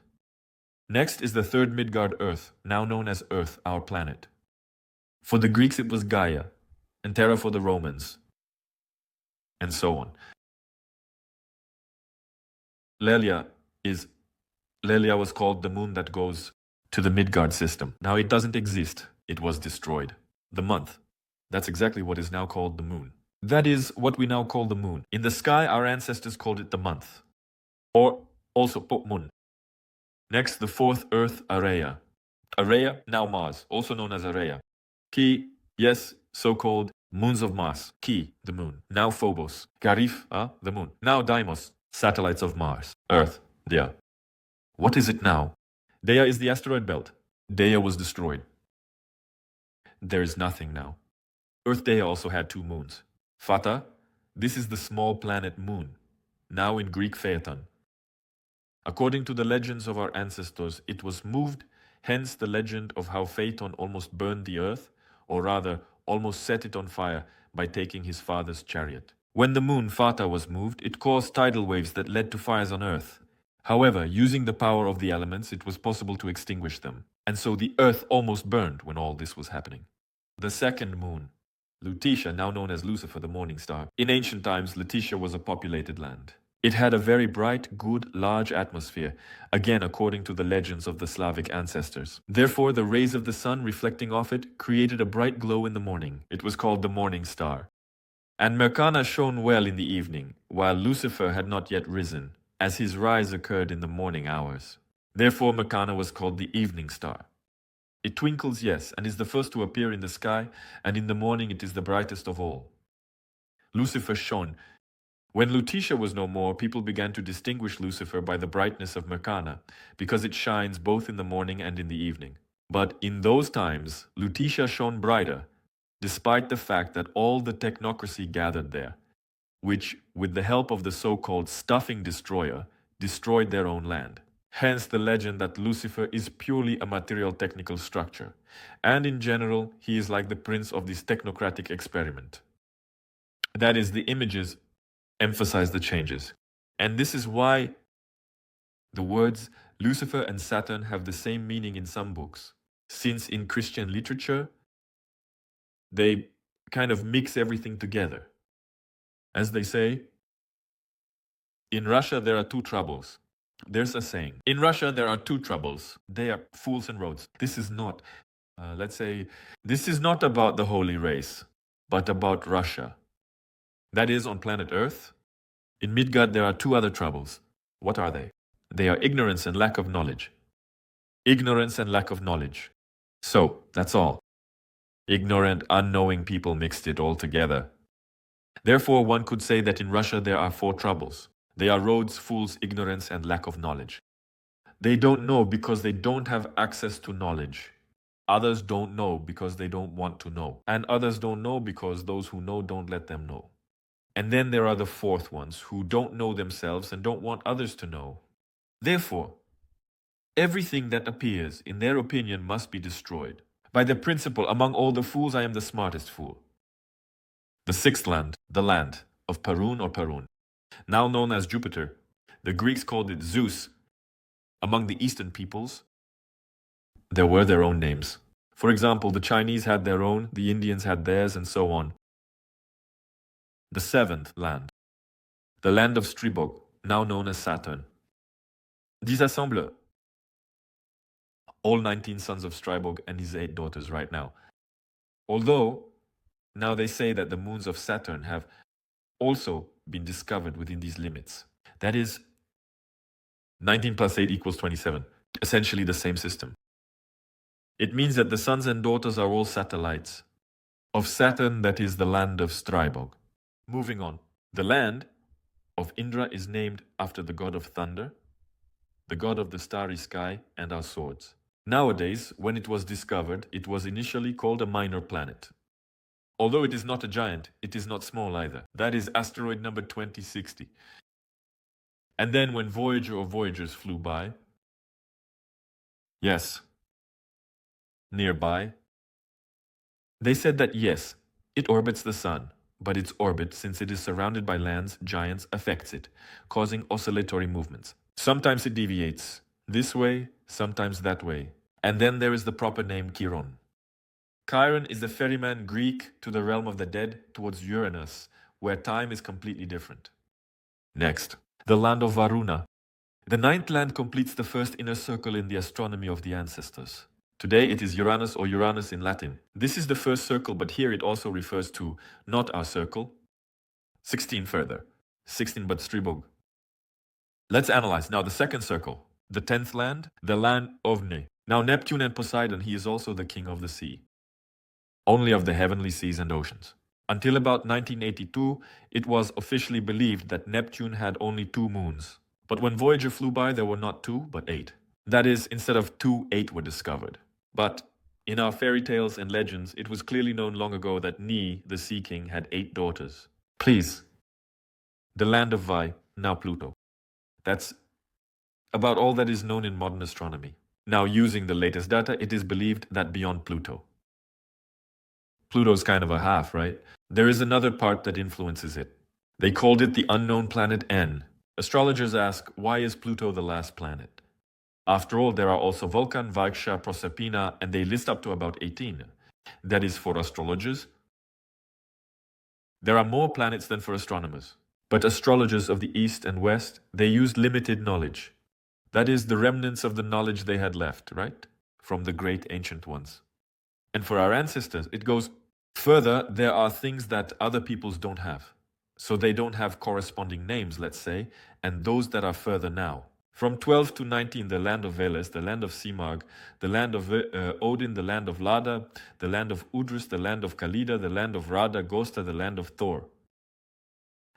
Next is the third Midgard Earth, now known as Earth, our planet. For the Greeks it was Gaia, and Terra for the Romans, and so on. Lelia was called the moon that goes to the Midgard system. Now it doesn't exist, it was destroyed. The month, that's exactly what is now called the moon. That is what we now call the moon. In the sky, our ancestors called it the month, or also Popmun. Next, the fourth Earth, Areia. Areia, now Mars, also known as Areia. Ki, yes, so-called moons of Mars. Ki, the moon. Now Phobos. Garif, the moon. Now Deimos, satellites of Mars. Earth, Dea. What is it now? Dea is the asteroid belt. Dea was destroyed. There is nothing now. Earth Dea also had two moons. Fata, this is the small planet moon, now in Greek Phaeton. According to the legends of our ancestors, it was moved, hence the legend of how Phaeton almost burned the earth, or rather, almost set it on fire by taking his father's chariot. When the moon, Fata, was moved, it caused tidal waves that led to fires on earth. However, using the power of the elements, it was possible to extinguish them. And so the earth almost burned when all this was happening. The second moon, Lutetia, now known as Lucifer, the morning star. In ancient times, Lutetia was a populated land. It had a very bright, good, large atmosphere, again according to the legends of the Slavic ancestors. Therefore, the rays of the sun reflecting off it created a bright glow in the morning. It was called the morning star. And Mercana shone well in the evening, while Lucifer had not yet risen, as his rise occurred in the morning hours. Therefore, Mercana was called the evening star. It twinkles, yes, and is the first to appear in the sky, and in the morning it is the brightest of all. Lucifer shone. When Lutetia was no more, people began to distinguish Lucifer by the brightness of Mercana, because it shines both in the morning and in the evening. But in those times, Lutetia shone brighter, despite the fact that all the technocracy gathered there, which, with the help of the so-called stuffing destroyer, destroyed their own land. Hence the legend that Lucifer is purely a material technical structure, and in general, he is like the prince of this technocratic experiment. That is, the images emphasize the changes, And this is why the words Lucifer and Saturn have the same meaning in some books, since in Christian literature, they kind of mix everything together. As they say, in Russia there are two troubles. There's a saying, in Russia there are two troubles. They are fools and roads. This is not, this is not about the holy race, but about Russia. That is, on planet Earth, in Midgard there are two other troubles. What are they? They are ignorance and lack of knowledge. Ignorance and lack of knowledge. So, that's all. Ignorant, unknowing people mixed it all together. Therefore, one could say that in Russia there are four troubles. They are roads, fools, ignorance, and lack of knowledge. They don't know because they don't have access to knowledge. Others don't know because they don't want to know. And others don't know because those who know don't let them know. And then there are the fourth ones who don't know themselves and don't want others to know. Therefore, everything that appears, in their opinion, must be destroyed. By the principle, among all the fools, I am the smartest fool. The sixth land, the land of Perun or Perun, now known as Jupiter. The Greeks called it Zeus. Among the Eastern peoples, there were their own names. For example, the Chinese had their own, the Indians had theirs, and so on. The seventh land, the land of Stribog, now known as Saturn. These assemble all 19 sons of Stribog and his 8 daughters right now. Although, now they say that the moons of Saturn have also been discovered within these limits. That is, 19 plus 8 equals 27, essentially the same system. It means that the sons and daughters are all satellites of Saturn, that is the land of Stribog. Moving on, the land of Indra is named after the god of thunder, the god of the starry sky, and our swords. Nowadays, when it was discovered, it was initially called a minor planet. Although it is not a giant, it is not small either. That is asteroid number 2060. And then when Voyager or Voyagers flew by, yes, nearby, they said that yes, it orbits the sun, but its orbit, since it is surrounded by lands, giants, affects it, causing oscillatory movements. Sometimes it deviates this way, sometimes that way. And then there is the proper name Chiron. Chiron is the ferryman Greek to the realm of the dead towards Uranus, where time is completely different. Next, the land of Varuna. The ninth land completes the first inner circle in the astronomy of the ancestors. Today it is Uranus or Uranus in Latin. This is the first circle, but here it also refers to not our circle. 16 further. 16 but Stribog. Let's analyze now the second circle. The 10th land, the land of Ne. Now Neptune and Poseidon, he is also the king of the sea. Only of the heavenly seas and oceans. Until about 1982, it was officially believed that Neptune had only 2 moons. But when Voyager flew by, there were not 2, but 8. That is, instead of 2, 8 were discovered. But in our fairy tales and legends, it was clearly known long ago that Ni, the Sea King, had 8 daughters. Please, the land of Vi, now Pluto. That's about all that is known in modern astronomy. Now, using the latest data, it is believed that beyond Pluto. Pluto's kind of a half, right? There is another part that influences it. They called it the unknown planet N. Astrologers ask, why is Pluto the last planet? After all, there are also Vulcan, Vaiksha, Proserpina, and they list up to about 18. That is for astrologers. There are more planets than for astronomers. But astrologers of the East and West, they used limited knowledge. That is the remnants of the knowledge they had left, right? From the great ancient ones. And for our ancestors, it goes further. There are things that other peoples don't have. So they don't have corresponding names, let's say, and those that are further now. From 12 to 19, the land of Veles, the land of Simag, the land of Odin, the land of Lada, the land of Udrus, the land of Kalida, the land of Rada, Gosta, the land of Thor.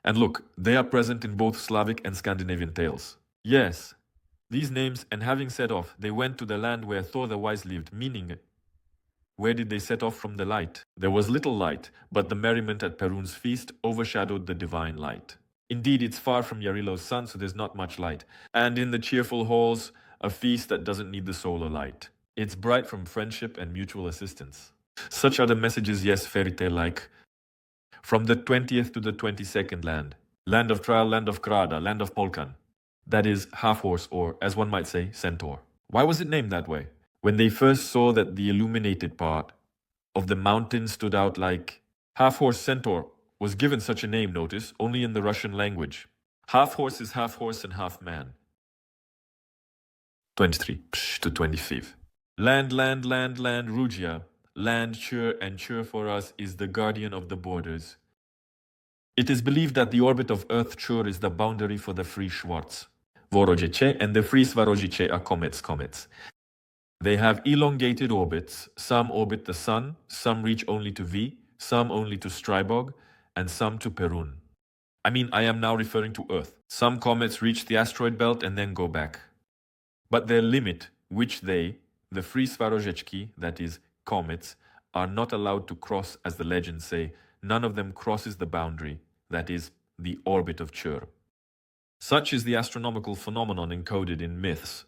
And look, they are present in both Slavic and Scandinavian tales. Yes, these names, and having set off, they went to the land where Thor the Wise lived, meaning, where did they set off from the light? There was little light, but the merriment at Perun's feast overshadowed the divine light. Indeed, it's far from Yarilo's sun, so there's not much light. And in the cheerful halls, a feast that doesn't need the solar light. It's bright from friendship and mutual assistance. Such are the messages, yes, fairy tale-like. From the 20th to the 22nd land, land of trial, land of Krada, land of Polkan. That is half horse, or as one might say, centaur. Why was it named that way? When they first saw that the illuminated part of the mountain stood out like half horse centaur was given such a name, notice, only in the Russian language. Half horse is half horse and half man. 23 to 25. Land, Rugia. Land, sure and sure for us, is the guardian of the borders. It is believed that the orbit of Earth Chur is the boundary for the free Schwarz, Vorozhiche, and the free Svarozhiche are comets. They have elongated orbits. Some orbit the Sun, some reach only to V, some only to Stribog, and some to Perun. I am now referring to Earth. Some comets reach the asteroid belt and then go back. But their limit, which they, the free Svarozhechki, that is, comets, are not allowed to cross, as the legends say, none of them crosses the boundary, that is, the orbit of Chur. Such is the astronomical phenomenon encoded in myths.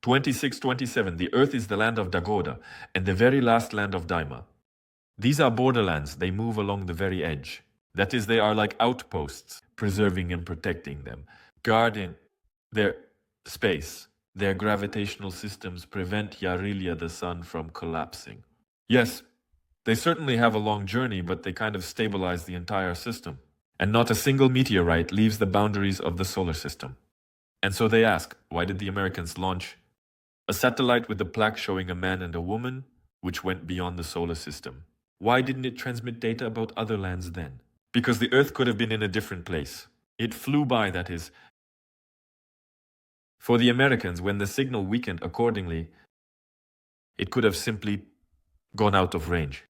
26-27, the earth is the land of Dagoda, and the very last land of Daima. These are borderlands, they move along the very edge. That is, they are like outposts, preserving and protecting them, guarding their space. Their gravitational systems prevent Yarilia, the sun, from collapsing. Yes, they certainly have a long journey, but they kind of stabilize the entire system. And not a single meteorite leaves the boundaries of the solar system. And so they ask, why did the Americans launch a satellite with a plaque showing a man and a woman, which went beyond the solar system? Why didn't it transmit data about other lands then? Because the Earth could have been in a different place. It flew by, that is. For the Americans, when the signal weakened accordingly, it could have simply gone out of range.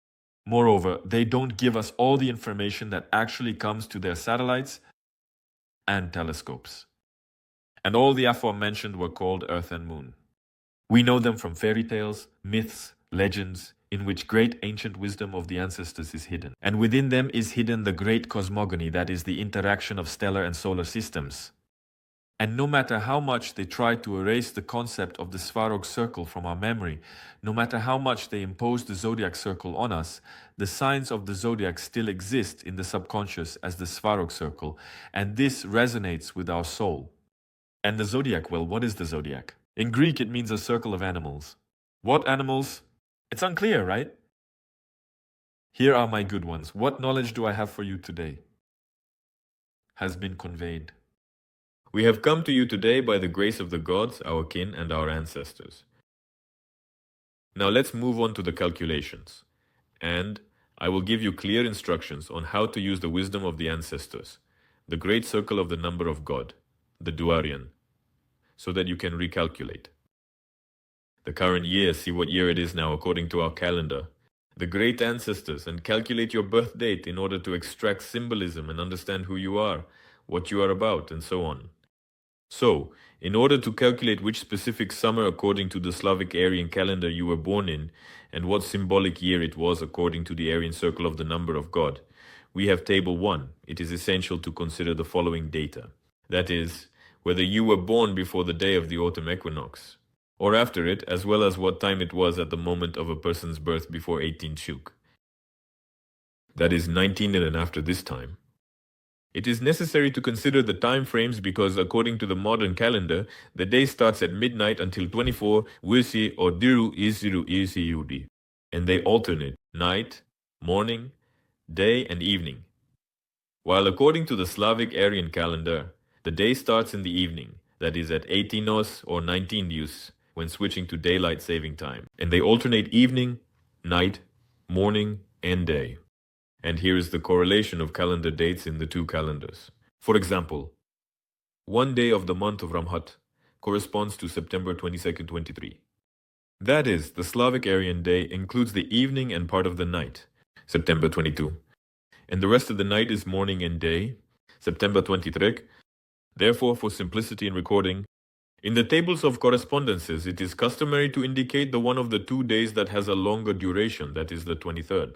Moreover, they don't give us all the information that actually comes to their satellites and telescopes. And all the aforementioned were called Earth and Moon. We know them from fairy tales, myths, legends, in which great ancient wisdom of the ancestors is hidden. And within them is hidden the great cosmogony, that is the interaction of stellar and solar systems. And no matter how much they try to erase the concept of the Svarog circle from our memory, no matter how much they impose the zodiac circle on us, the signs of the zodiac still exist in the subconscious as the Svarog circle, and this resonates with our soul. And the zodiac, well, what is the zodiac? In Greek, it means a circle of animals. What animals? It's unclear, right? Here are my good ones. What knowledge do I have for you today? Has been conveyed. We have come to you today by the grace of the gods, our kin, and our ancestors. Now let's move on to the calculations. And I will give you clear instructions on how to use the wisdom of the ancestors, the great circle of the number of God, the Duarian, so that you can recalculate. The current year, see what year it is now according to our calendar, the great ancestors, and calculate your birth date in order to extract symbolism and understand who you are, what you are about, and so on. So, in order to calculate which specific summer according to the Slavic Aryan calendar you were born in, and what symbolic year it was according to the Aryan circle of the number of God, we have table 1. It is essential to consider the following data. That is, whether you were born before the day of the autumn equinox, or after it, as well as what time it was at the moment of a person's birth before 18 Shuk. That is 19 and after this time. It is necessary to consider the time frames because according to the modern calendar, the day starts at midnight until 24 Wirsi or Diru Isiru Isiyudi, and they alternate night, morning, day, and evening. While according to the Slavic Aryan calendar, the day starts in the evening, that is at 18 Nos or 19 Dius, when switching to daylight saving time, and they alternate evening, night, morning, and day. And here is the correlation of calendar dates in the two calendars. For example, one day of the month of Ramhat corresponds to September 22nd, 23. That is, the Slavic Aryan day includes the evening and part of the night, September 22. And the rest of the night is morning and day, September 23. Therefore, for simplicity in recording, in the tables of correspondences, it is customary to indicate the one of the 2 days that has a longer duration, that is the 23rd.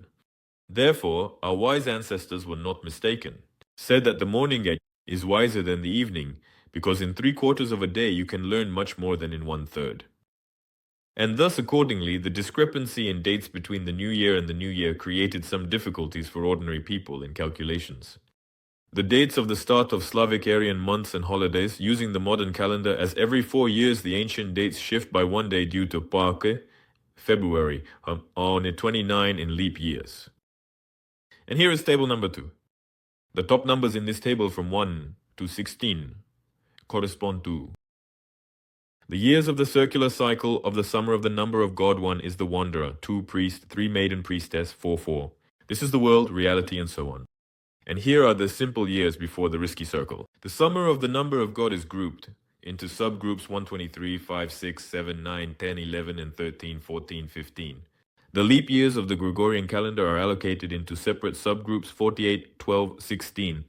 Therefore, our wise ancestors were not mistaken, said that the morning edge is wiser than the evening, because in 3/4 of a day you can learn much more than in 1/3. And thus, accordingly, the discrepancy in dates between the New Year and the New Year created some difficulties for ordinary people in calculations. The dates of the start of Slavic Aryan months and holidays using the modern calendar, as every 4 years the ancient dates shift by 1 day due to Pake, February, on 29 in leap years. And here is table number 2. The top numbers in this table from 1 to 16 correspond to the years of the circular cycle of the summer of the number of God. 1 is the wanderer, 2 priest, 3 maiden priestess, 4 4. This is the world, reality, and so on. And here are the simple years before the risky circle. The summer of the number of God is grouped into subgroups 123, 5, 6, 7, 9, 10, 11, and 13, 14, 15. The leap years of the Gregorian calendar are allocated into separate subgroups 48, 12, 16.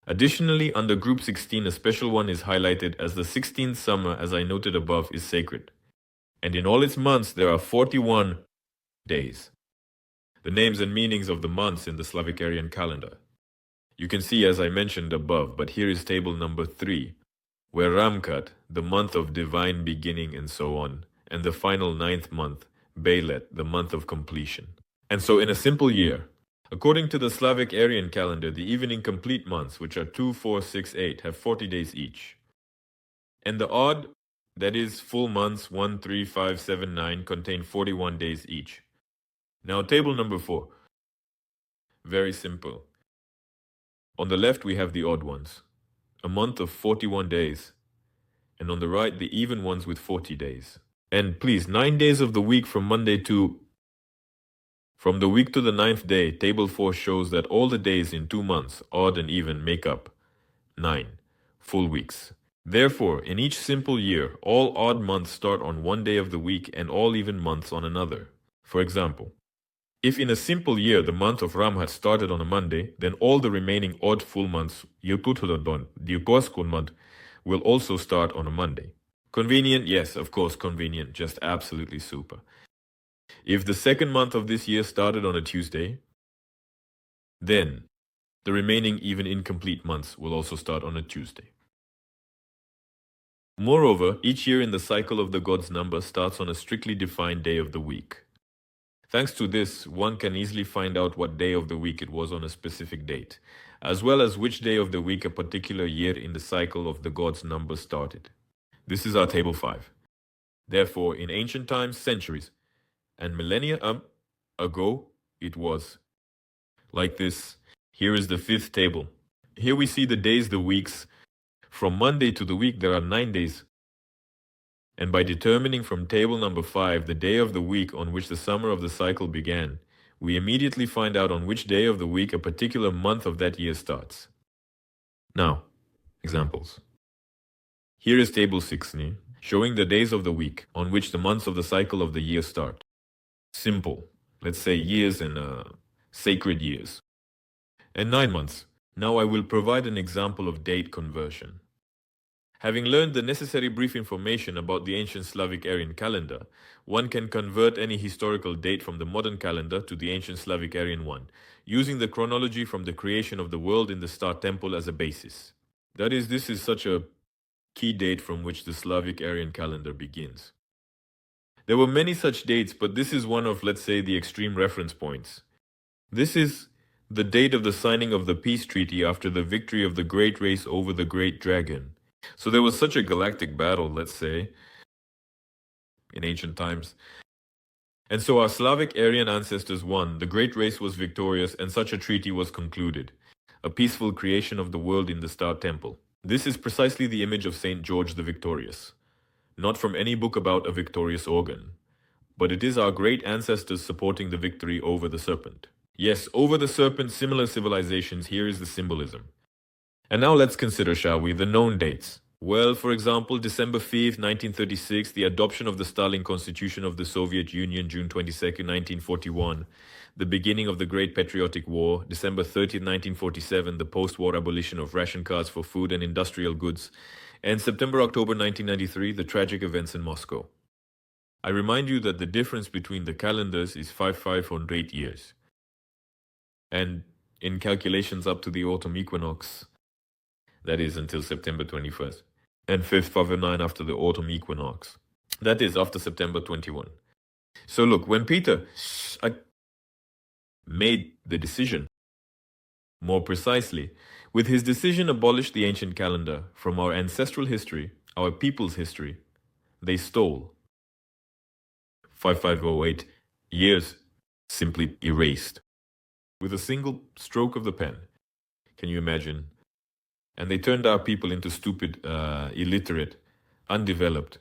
Additionally, under group 16, a special one is highlighted as the 16th summer, as I noted above, is sacred. And in all its months, there are 41 days. The names and meanings of the months in the Slavic Aryan calendar. You can see as I mentioned above, but here is table number 3, where Ramkat, the month of divine beginning and so on, and the final 9th month, Beilet, the month of completion. And so in a simple year, according to the Slavic Aryan calendar, the even incomplete months, which are 2, 4, 6, 8, have 40 days each. And the odd, that is full months 1, 3, 5, 7, 9, contain 41 days each. Now table number 4. Very simple. On the left we have the odd ones, a month of 41 days, and on the right the even ones with 40 days. And please, 9 days of the week from Monday to... From the week to the 9th day, table 4 shows that all the days in 2 months, odd and even, make up 9 full weeks. Therefore, in each simple year, all odd months start on 1 day of the week and all even months on another. For example, if in a simple year the month of Ram had started on a Monday, then all the remaining odd full months, will also start on a Monday. Convenient? Yes, of course, convenient. Just absolutely super. If the second month of this year started on a Tuesday, then the remaining even incomplete months will also start on a Tuesday. Moreover, each year in the cycle of the God's number starts on a strictly defined day of the week. Thanks to this, one can easily find out what day of the week it was on a specific date, as well as which day of the week a particular year in the cycle of the God's number started. This is our table 5. Therefore, in ancient times, centuries, and millennia ago, it was like this. Here is the 5th table. Here we see the days, the weeks. From Monday to the week, there are 9 days. And by determining from table number 5 the day of the week on which the summer of the cycle began, we immediately find out on which day of the week a particular month of that year starts. Now, examples. Here is table 6, showing the days of the week on which the months of the cycle of the year start. Simple, let's say years and sacred years. And 9 months. Now I will provide an example of date conversion. Having learned the necessary brief information about the ancient Slavic Aryan calendar, one can convert any historical date from the modern calendar to the ancient Slavic Aryan one, using the chronology from the creation of the world in the Star Temple as a basis. That is, this is such a key date from which the Slavic Aryan calendar begins. There were many such dates, but this is one of, let's say, the extreme reference points. This is the date of the signing of the peace treaty after the victory of the great race over the great dragon. So there was such a galactic battle, let's say, in ancient times. And so our Slavic Aryan ancestors won, the great race was victorious, and such a treaty was concluded, a peaceful creation of the world in the Star Temple. This is precisely the image of Saint George the Victorious, not from any book about a victorious organ, but it is our great ancestors supporting the victory over the serpent. Yes, over the serpent, similar civilizations, here is the symbolism. And now let's consider, shall we, the known dates. Well, for example, December 5th, 1936, the adoption of the Stalin Constitution of the Soviet Union, June 22nd, 1941, the beginning of the Great Patriotic War, December 30th, 1947, the post-war abolition of ration cards for food and industrial goods, and September-October 1993, the tragic events in Moscow. I remind you that the difference between the calendars is 500 years. And in calculations up to the autumn equinox, that is until September 21st, and 5/9 after the autumn equinox, that is after September 21. So look, when Peter made the decision, more precisely, With his decision abolished the ancient calendar from our ancestral history, our people's history. They stole 5508 years, simply erased. With a single stroke of the pen. Can you imagine? And they turned our people into stupid, illiterate, undeveloped,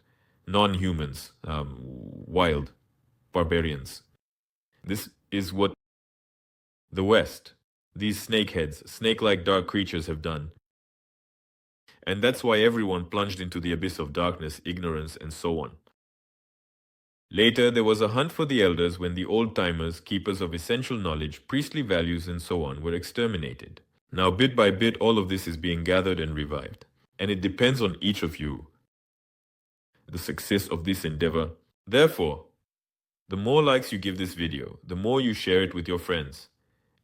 non-humans, wild, barbarians. This is what the West, these snakeheads, snake-like dark creatures have done. And that's why everyone plunged into the abyss of darkness, ignorance, and so on. Later, there was a hunt for the elders when the old-timers, keepers of essential knowledge, priestly values, and so on, were exterminated. Now, bit by bit, all of this is being gathered and revived. And it depends on each of you, the success of this endeavor. Therefore, the more likes you give this video, the more you share it with your friends,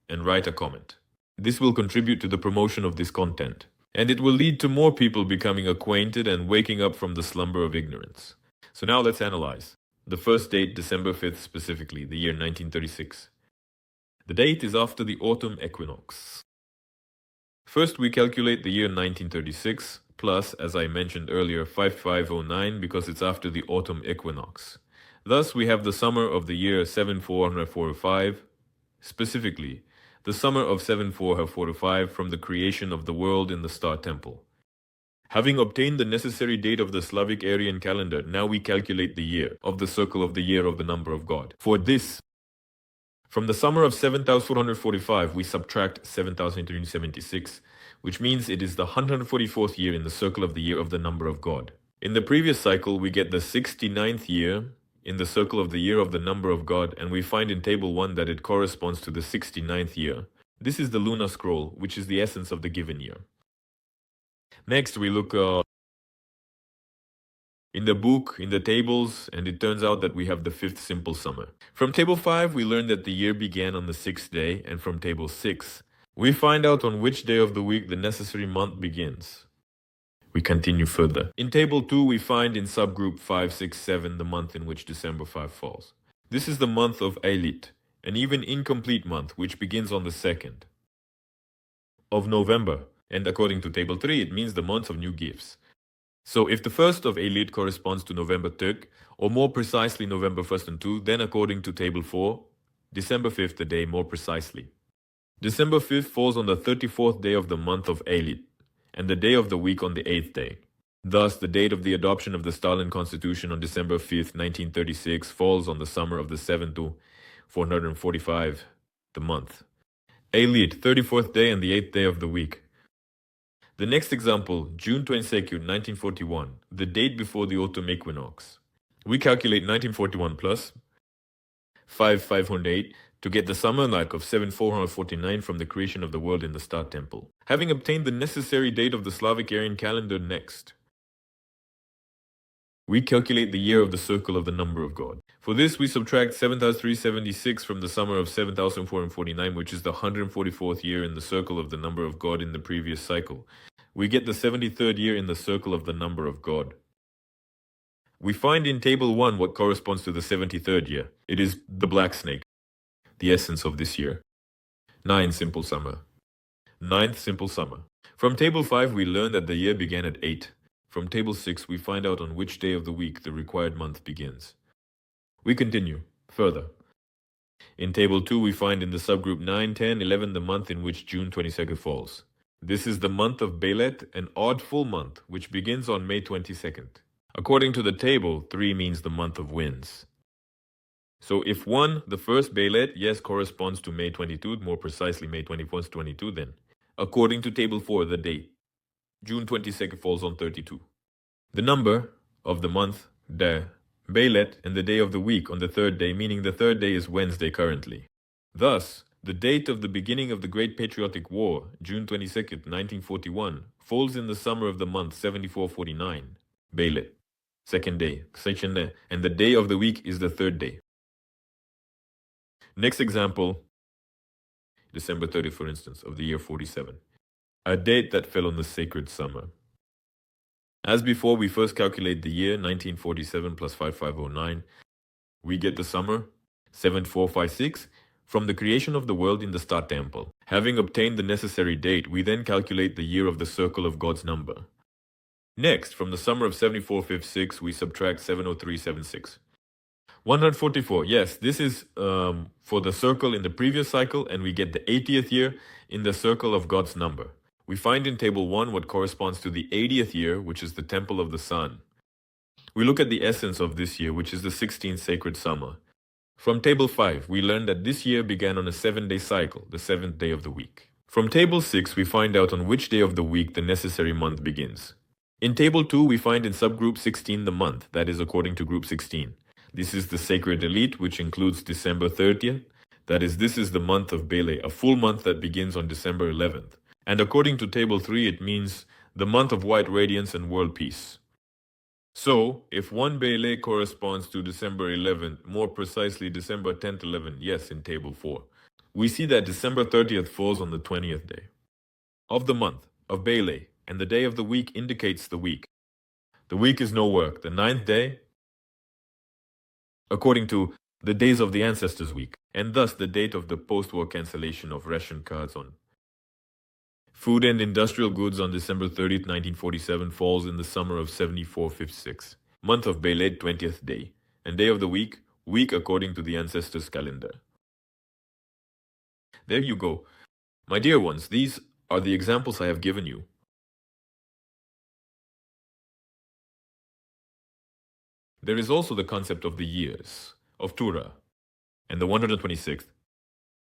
and write a comment. This will contribute to the promotion of this content, and it will lead to more people becoming acquainted and waking up from the slumber of ignorance. So now let's analyze. The first date, December 5th specifically, the year 1936. The date is after the autumn equinox. First, we calculate the year 1936, plus, as I mentioned earlier, 5509 because it's after the autumn equinox. Thus, we have the summer of the year 7445, specifically, the summer of 7445 from the creation of the world in the Star Temple. Having obtained the necessary date of the Slavic Aryan calendar, now we calculate the year of the circle of the year of the number of God. For this, from the summer of 7445, we subtract 7376, which means it is the 144th year in the circle of the year of the number of God. In the previous cycle, we get the 69th year in the circle of the year of the number of God, and we find in table 1 that it corresponds to the 69th year. This is the lunar scroll, which is the essence of the given year. Next, we look in the book, in the tables, and it turns out that we have the 5th simple summer. From table 5, we learn that the year began on the 6th day, and from table 6, we find out on which day of the week the necessary month begins. We continue further. In table 2, we find in subgroup 5, 6, 7 the month in which December 5 falls. This is the month of Eilit, an even incomplete month which begins on the 2nd of November. And according to table 3, it means the month of new gifts. So if the 1st of Eilit corresponds to November 3rd, or more precisely November 1st and 2, then according to table 4, December 5th the day more precisely. December 5th falls on the 34th day of the month of Eilit, and the day of the week on the 8th day. Thus, the date of the adoption of the Stalin Constitution on December 5th, 1936 falls on the summer of the 7th to 445, the month. Eilit, 34th day and the 8th day of the week. The next example, June 22nd, 1941, the date before the autumn equinox. We calculate 1941 plus 5508 to get the summer like of 7449 from the creation of the world in the Star Temple. Having obtained the necessary date of the Slavic Aryan calendar next, we calculate the year of the circle of the number of God. For this, we subtract 7376 from the summer of 7449, which is the 144th year in the circle of the number of God in the previous cycle. We get the 73rd year in the circle of the number of God. We find in table 1 what corresponds to the 73rd year. It is the black snake, the essence of this year. 9 simple summer. 9th simple summer. From table 5, we learn that the year began at 8. From table 6, we find out on which day of the week the required month begins. We continue further. In table 2, we find in the subgroup 9, 10, 11 the month in which June 22nd falls. This is the month of Belet, an odd full month, which begins on May 22nd. According to the table, 3 means the month of winds. So if 1, the first Belet, yes, corresponds to May 22, more precisely May 21st, 22 then. According to table 4, the date, June 22nd falls on 32. The number of the month, Belet, and the day of the week on the 3rd day, meaning the 3rd day is Wednesday currently. Thus, the date of the beginning of the Great Patriotic War, June 22nd, 1941, falls in the summer of the month 7449, Belet, 2nd day, and the day of the week is the 3rd day. Next example, December 30th, for instance, of the year 47, a date that fell on the sacred summer. As before, we first calculate the year, 1947 plus 5509. We get the summer, 7456, From the creation of the world in the Star Temple, having obtained the necessary date, we then calculate the year of the circle of God's number. Next, from the summer of 7456, we subtract 70376. 144, yes, this is for the circle in the previous cycle, and we get the 80th year in the circle of God's number. We find in table 1 what corresponds to the 80th year, which is the temple of the sun. We look at the essence of this year, which is the 16th sacred summer. From table 5, we learn that this year began on a 7-day cycle, the 7th day of the week. From table 6, we find out on which day of the week the necessary month begins. In table 2, we find in subgroup 16 the month, that is according to group 16. This is the sacred elite, which includes December 30th. That is, this is the month of Bele, a full month that begins on December 11th. And according to table 3, it means the month of white radiance and world peace. So, if one Bele corresponds to December 11th, more precisely December 10th, 11th, yes, in table 4, we see that December 30th falls on the 20th day of the month of Bele, and the day of the week indicates the week. The week is no work. The 9th day, according to the days of the Ancestors week, and thus the date of the post-war cancellation of ration cards on food and industrial goods on December 30th, 1947 falls in the summer of 7456, month of Bele, 20th day, and day of the week according to the Ancestors calendar. There you go. My dear ones, these are the examples I have given you. There is also the concept of the years, of Tura, and the 126th.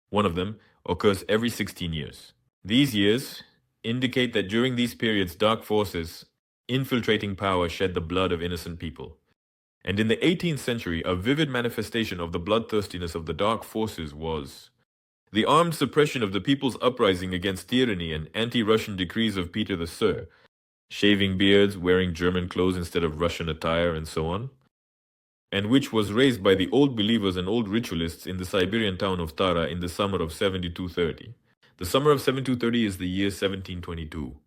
One of them occurs every 16 years. These years indicate that during these periods, dark forces infiltrating power shed the blood of innocent people. And in the 18th century, a vivid manifestation of the bloodthirstiness of the dark forces was the armed suppression of the people's uprising against tyranny and anti-Russian decrees of Peter the Sir, shaving beards, wearing German clothes instead of Russian attire, and so on, and which was raised by the old believers and old ritualists in the Siberian town of Tara in the summer of 7230. The summer of 7230 is the year 1722.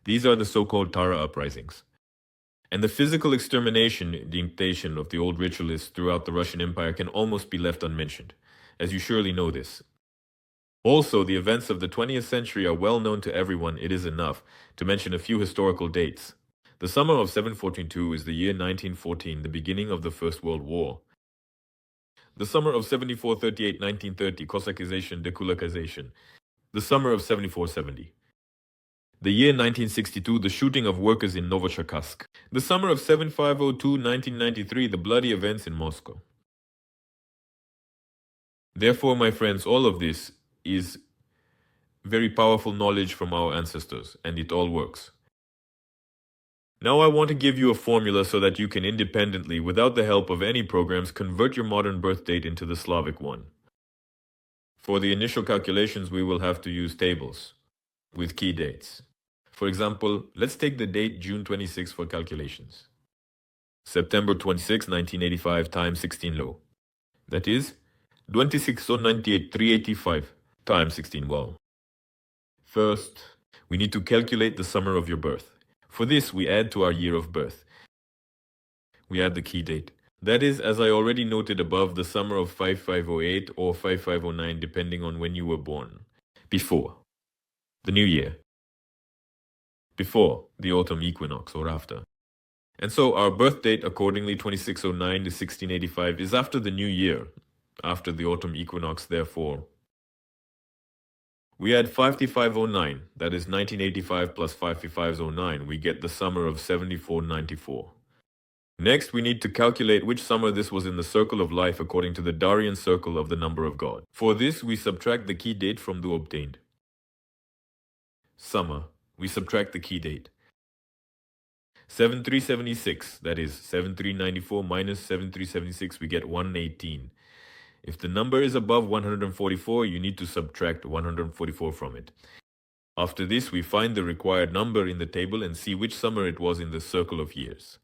These are the so-called Tara uprisings. And the physical extermination dictation of the old ritualists throughout the Russian Empire can almost be left unmentioned, as you surely know this. Also, the events of the 20th century are well known to everyone. It is enough to mention a few historical dates. The summer of 742 is the year 1914, the beginning of the First World War. The summer of 7438, 1930, Cossacization, dekulakization. The summer of 7470. The year 1962, the shooting of workers in Novocherkassk. The summer of 7502, 1993, the bloody events in Moscow. Therefore, my friends, all of this is very powerful knowledge from our ancestors, and it all works. Now I want to give you a formula so that you can independently, without the help of any programs, convert your modern birth date into the Slavic one. For the initial calculations, we will have to use tables with key dates. For example, let's take the date June 26 for calculations. September 26, 1985 times 16 low. That is 26,98, 385 times 16 wow. First, we need to calculate the summer of your birth. For this, we add to our year of birth. We add the key date. That is, as I already noted above, the summer of 5508 or 5509, depending on when you were born. Before the new year. Before the autumn equinox or after. And so our birth date, accordingly 2609 to 1685, is after the new year, after the autumn equinox, therefore. We add 5509, that is 1985 plus 5509, we get the summer of 7494. Next, we need to calculate which summer this was in the circle of life according to the Daari circle of the number of God. For this, we subtract the key date from the obtained summer. We subtract the key date. 7376, that is 7394 minus 7376, we get 118. If the number is above 144, you need to subtract 144 from it. After this, we find the required number in the table and see which summer it was in the circle of years.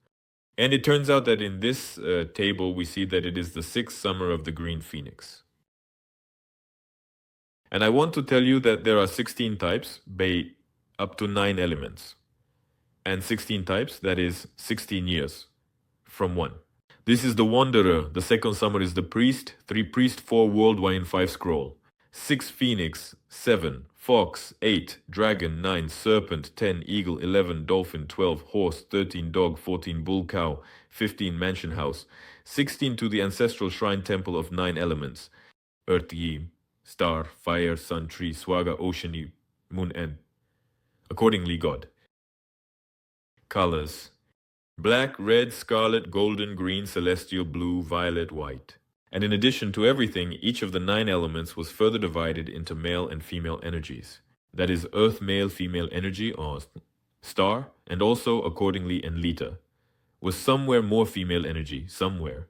And it turns out that in this table, we see that it is the 6th summer of the green phoenix. And I want to tell you that there are 16 types, by up to 9 elements. And 16 types, that is 16 years from 1. This is the Wanderer. The second summer is the Priest. 3 Priest, 4 Worldwide, 5 Scroll. 6 Phoenix, 7 Fox, 8 Dragon, 9 Serpent, 10 Eagle, 11 Dolphin, 12 Horse, 13 Dog, 14 Bull Cow, 15 Mansion House, 16 to the Ancestral Shrine Temple of 9 Elements. Earth, Yi, Star, Fire, Sun, Tree, Swaga, Ocean, Moon, and accordingly God. Colors: black, red, scarlet, golden, green, celestial, blue, violet, white. And in addition to everything, each of the 9 elements was further divided into male and female energies. That is, earth male female energy, or star, and also accordingly Enlita, was somewhere more female energy, somewhere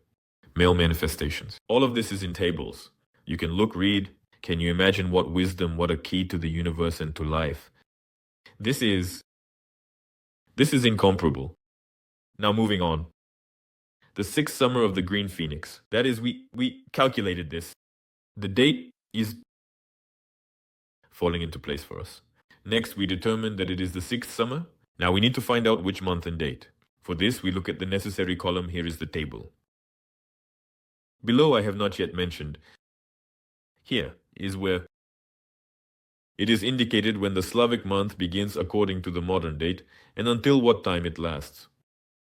male manifestations. All of this is in tables. You can look, read. Can you imagine what wisdom, what a key to the universe and to life? This is incomparable. Now moving on. The 6th summer of the Green Phoenix. That is, we calculated this. The date is falling into place for us. Next, we determined that it is the 6th summer. Now we need to find out which month and date. For this, we look at the necessary column. Here is the table. Below, I have not yet mentioned. Here is where it is indicated when the Slavic month begins according to the modern date and until what time it lasts.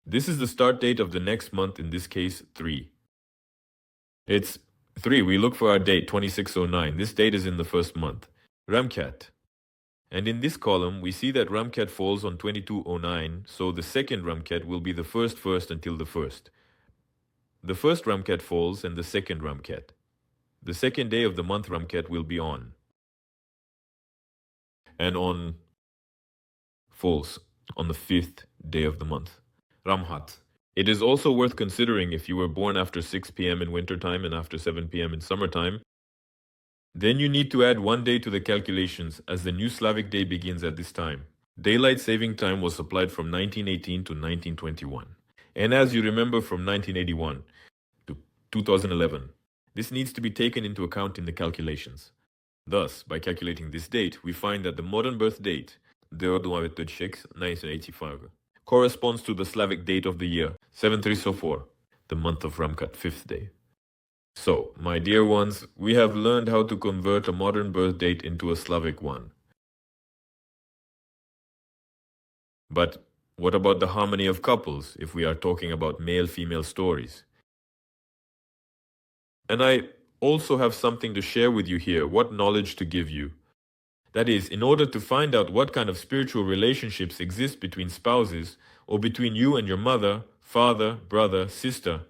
This is the start date of the next month, in this case 3. It's 3. We look for our date 2609. This date is in the first month. Ramkat. And in this column, we see that Ramkat falls on 2209, so the second Ramkat will be the first until the first. The first Ramkat falls and the second Ramkat. The second day of the month Ramkat will be on. And on falls on the 5th day of the month. Ramhat. It is also worth considering if you were born after 6 p.m. in wintertime and after 7 p.m. in summertime. Then you need to add 1 day to the calculations, as the new Slavic day begins at this time. Daylight saving time was applied from 1918 to 1921. And as you remember, from 1981 to 2011. This needs to be taken into account in the calculations. Thus, by calculating this date, we find that the modern birth date, 1985, corresponds to the Slavic date of the year, 7304, the month of Ramkat, 5th day. So, my dear ones, we have learned how to convert a modern birth date into a Slavic one. But what about the harmony of couples, if we are talking about male-female stories? And I also have something to share with you here, what knowledge to give you. That is, in order to find out what kind of spiritual relationships exist between spouses, or between you and your mother, father, brother, sister,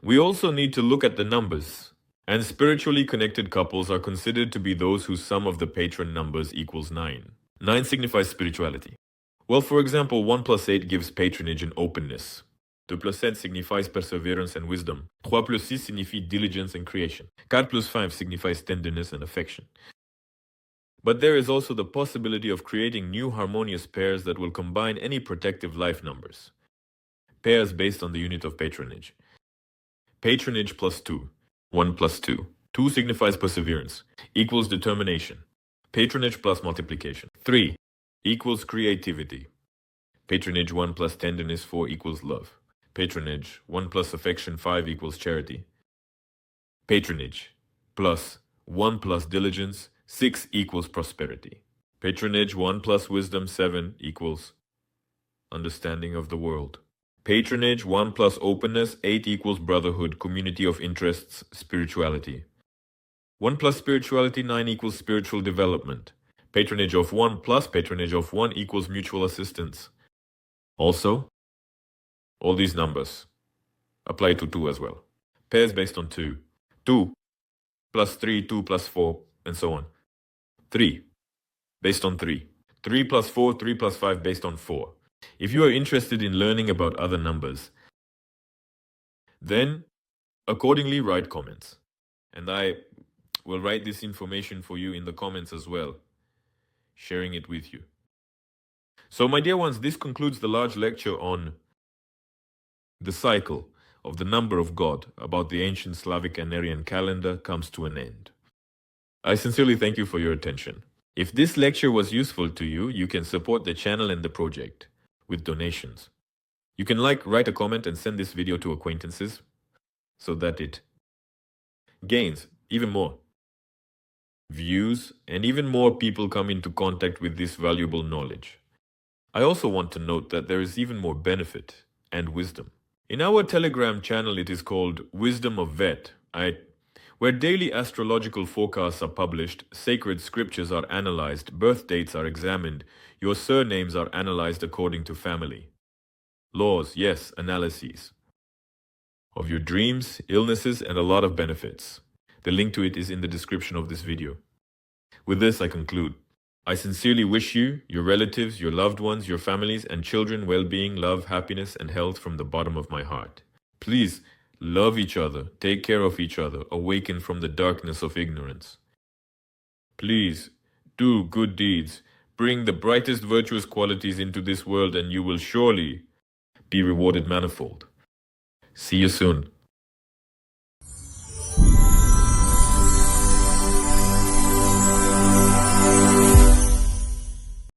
we also need to look at the numbers. And spiritually connected couples are considered to be those whose sum of the patron numbers equals 9. 9 signifies spirituality. Well, for example, 1 plus 8 gives patronage and openness. 2 plus 7 signifies perseverance and wisdom. 3 plus 6 signifies diligence and creation. 4 plus 5 signifies tenderness and affection. But there is also the possibility of creating new harmonious pairs that will combine any protective life numbers. Pairs based on the unit of patronage. Patronage plus 2. 1 plus 2. 2 signifies perseverance, equals determination. Patronage plus multiplication. 3 equals creativity. Patronage 1 plus tenderness 4 equals love. Patronage 1 plus affection 5 equals charity. Patronage plus 1 plus diligence 6 equals prosperity. Patronage 1 plus wisdom 7 equals understanding of the world. Patronage 1 plus openness 8 equals brotherhood, community of interests, spirituality. 1 plus spirituality 9 equals spiritual development. Patronage of 1 plus patronage of 1 equals mutual assistance. Also, all these numbers apply to 2 as well. Pairs based on 2. 2 plus 3, 2 plus 4, and so on. 3 based on 3. 3 plus 4, 3 plus 5 based on 4. If you are interested in learning about other numbers, then accordingly write comments. And I will write this information for you in the comments as well, sharing it with you. So my dear ones, this concludes the large lecture on the cycle of the number of God about the ancient Slavic and Aryan calendar comes to an end. I sincerely thank you for your attention. If this lecture was useful to you, you can support the channel and the project with donations. You can write a comment and send this video to acquaintances so that it gains even more views and even more people come into contact with this valuable knowledge. I also want to note that there is even more benefit and wisdom. In our Telegram channel, it is called Wisdom of Vet, where daily astrological forecasts are published, sacred scriptures are analyzed, birth dates are examined, your surnames are analyzed according to family. Laws, yes, analyses of your dreams, illnesses, and a lot of benefits. The link to it is in the description of this video. With this, I conclude. I sincerely wish you, your relatives, your loved ones, your families, and children well-being, love, happiness, and health from the bottom of my heart. Please, love each other, take care of each other, awaken from the darkness of ignorance. Please, do good deeds, bring the brightest virtuous qualities into this world, and you will surely be rewarded manifold. See you soon.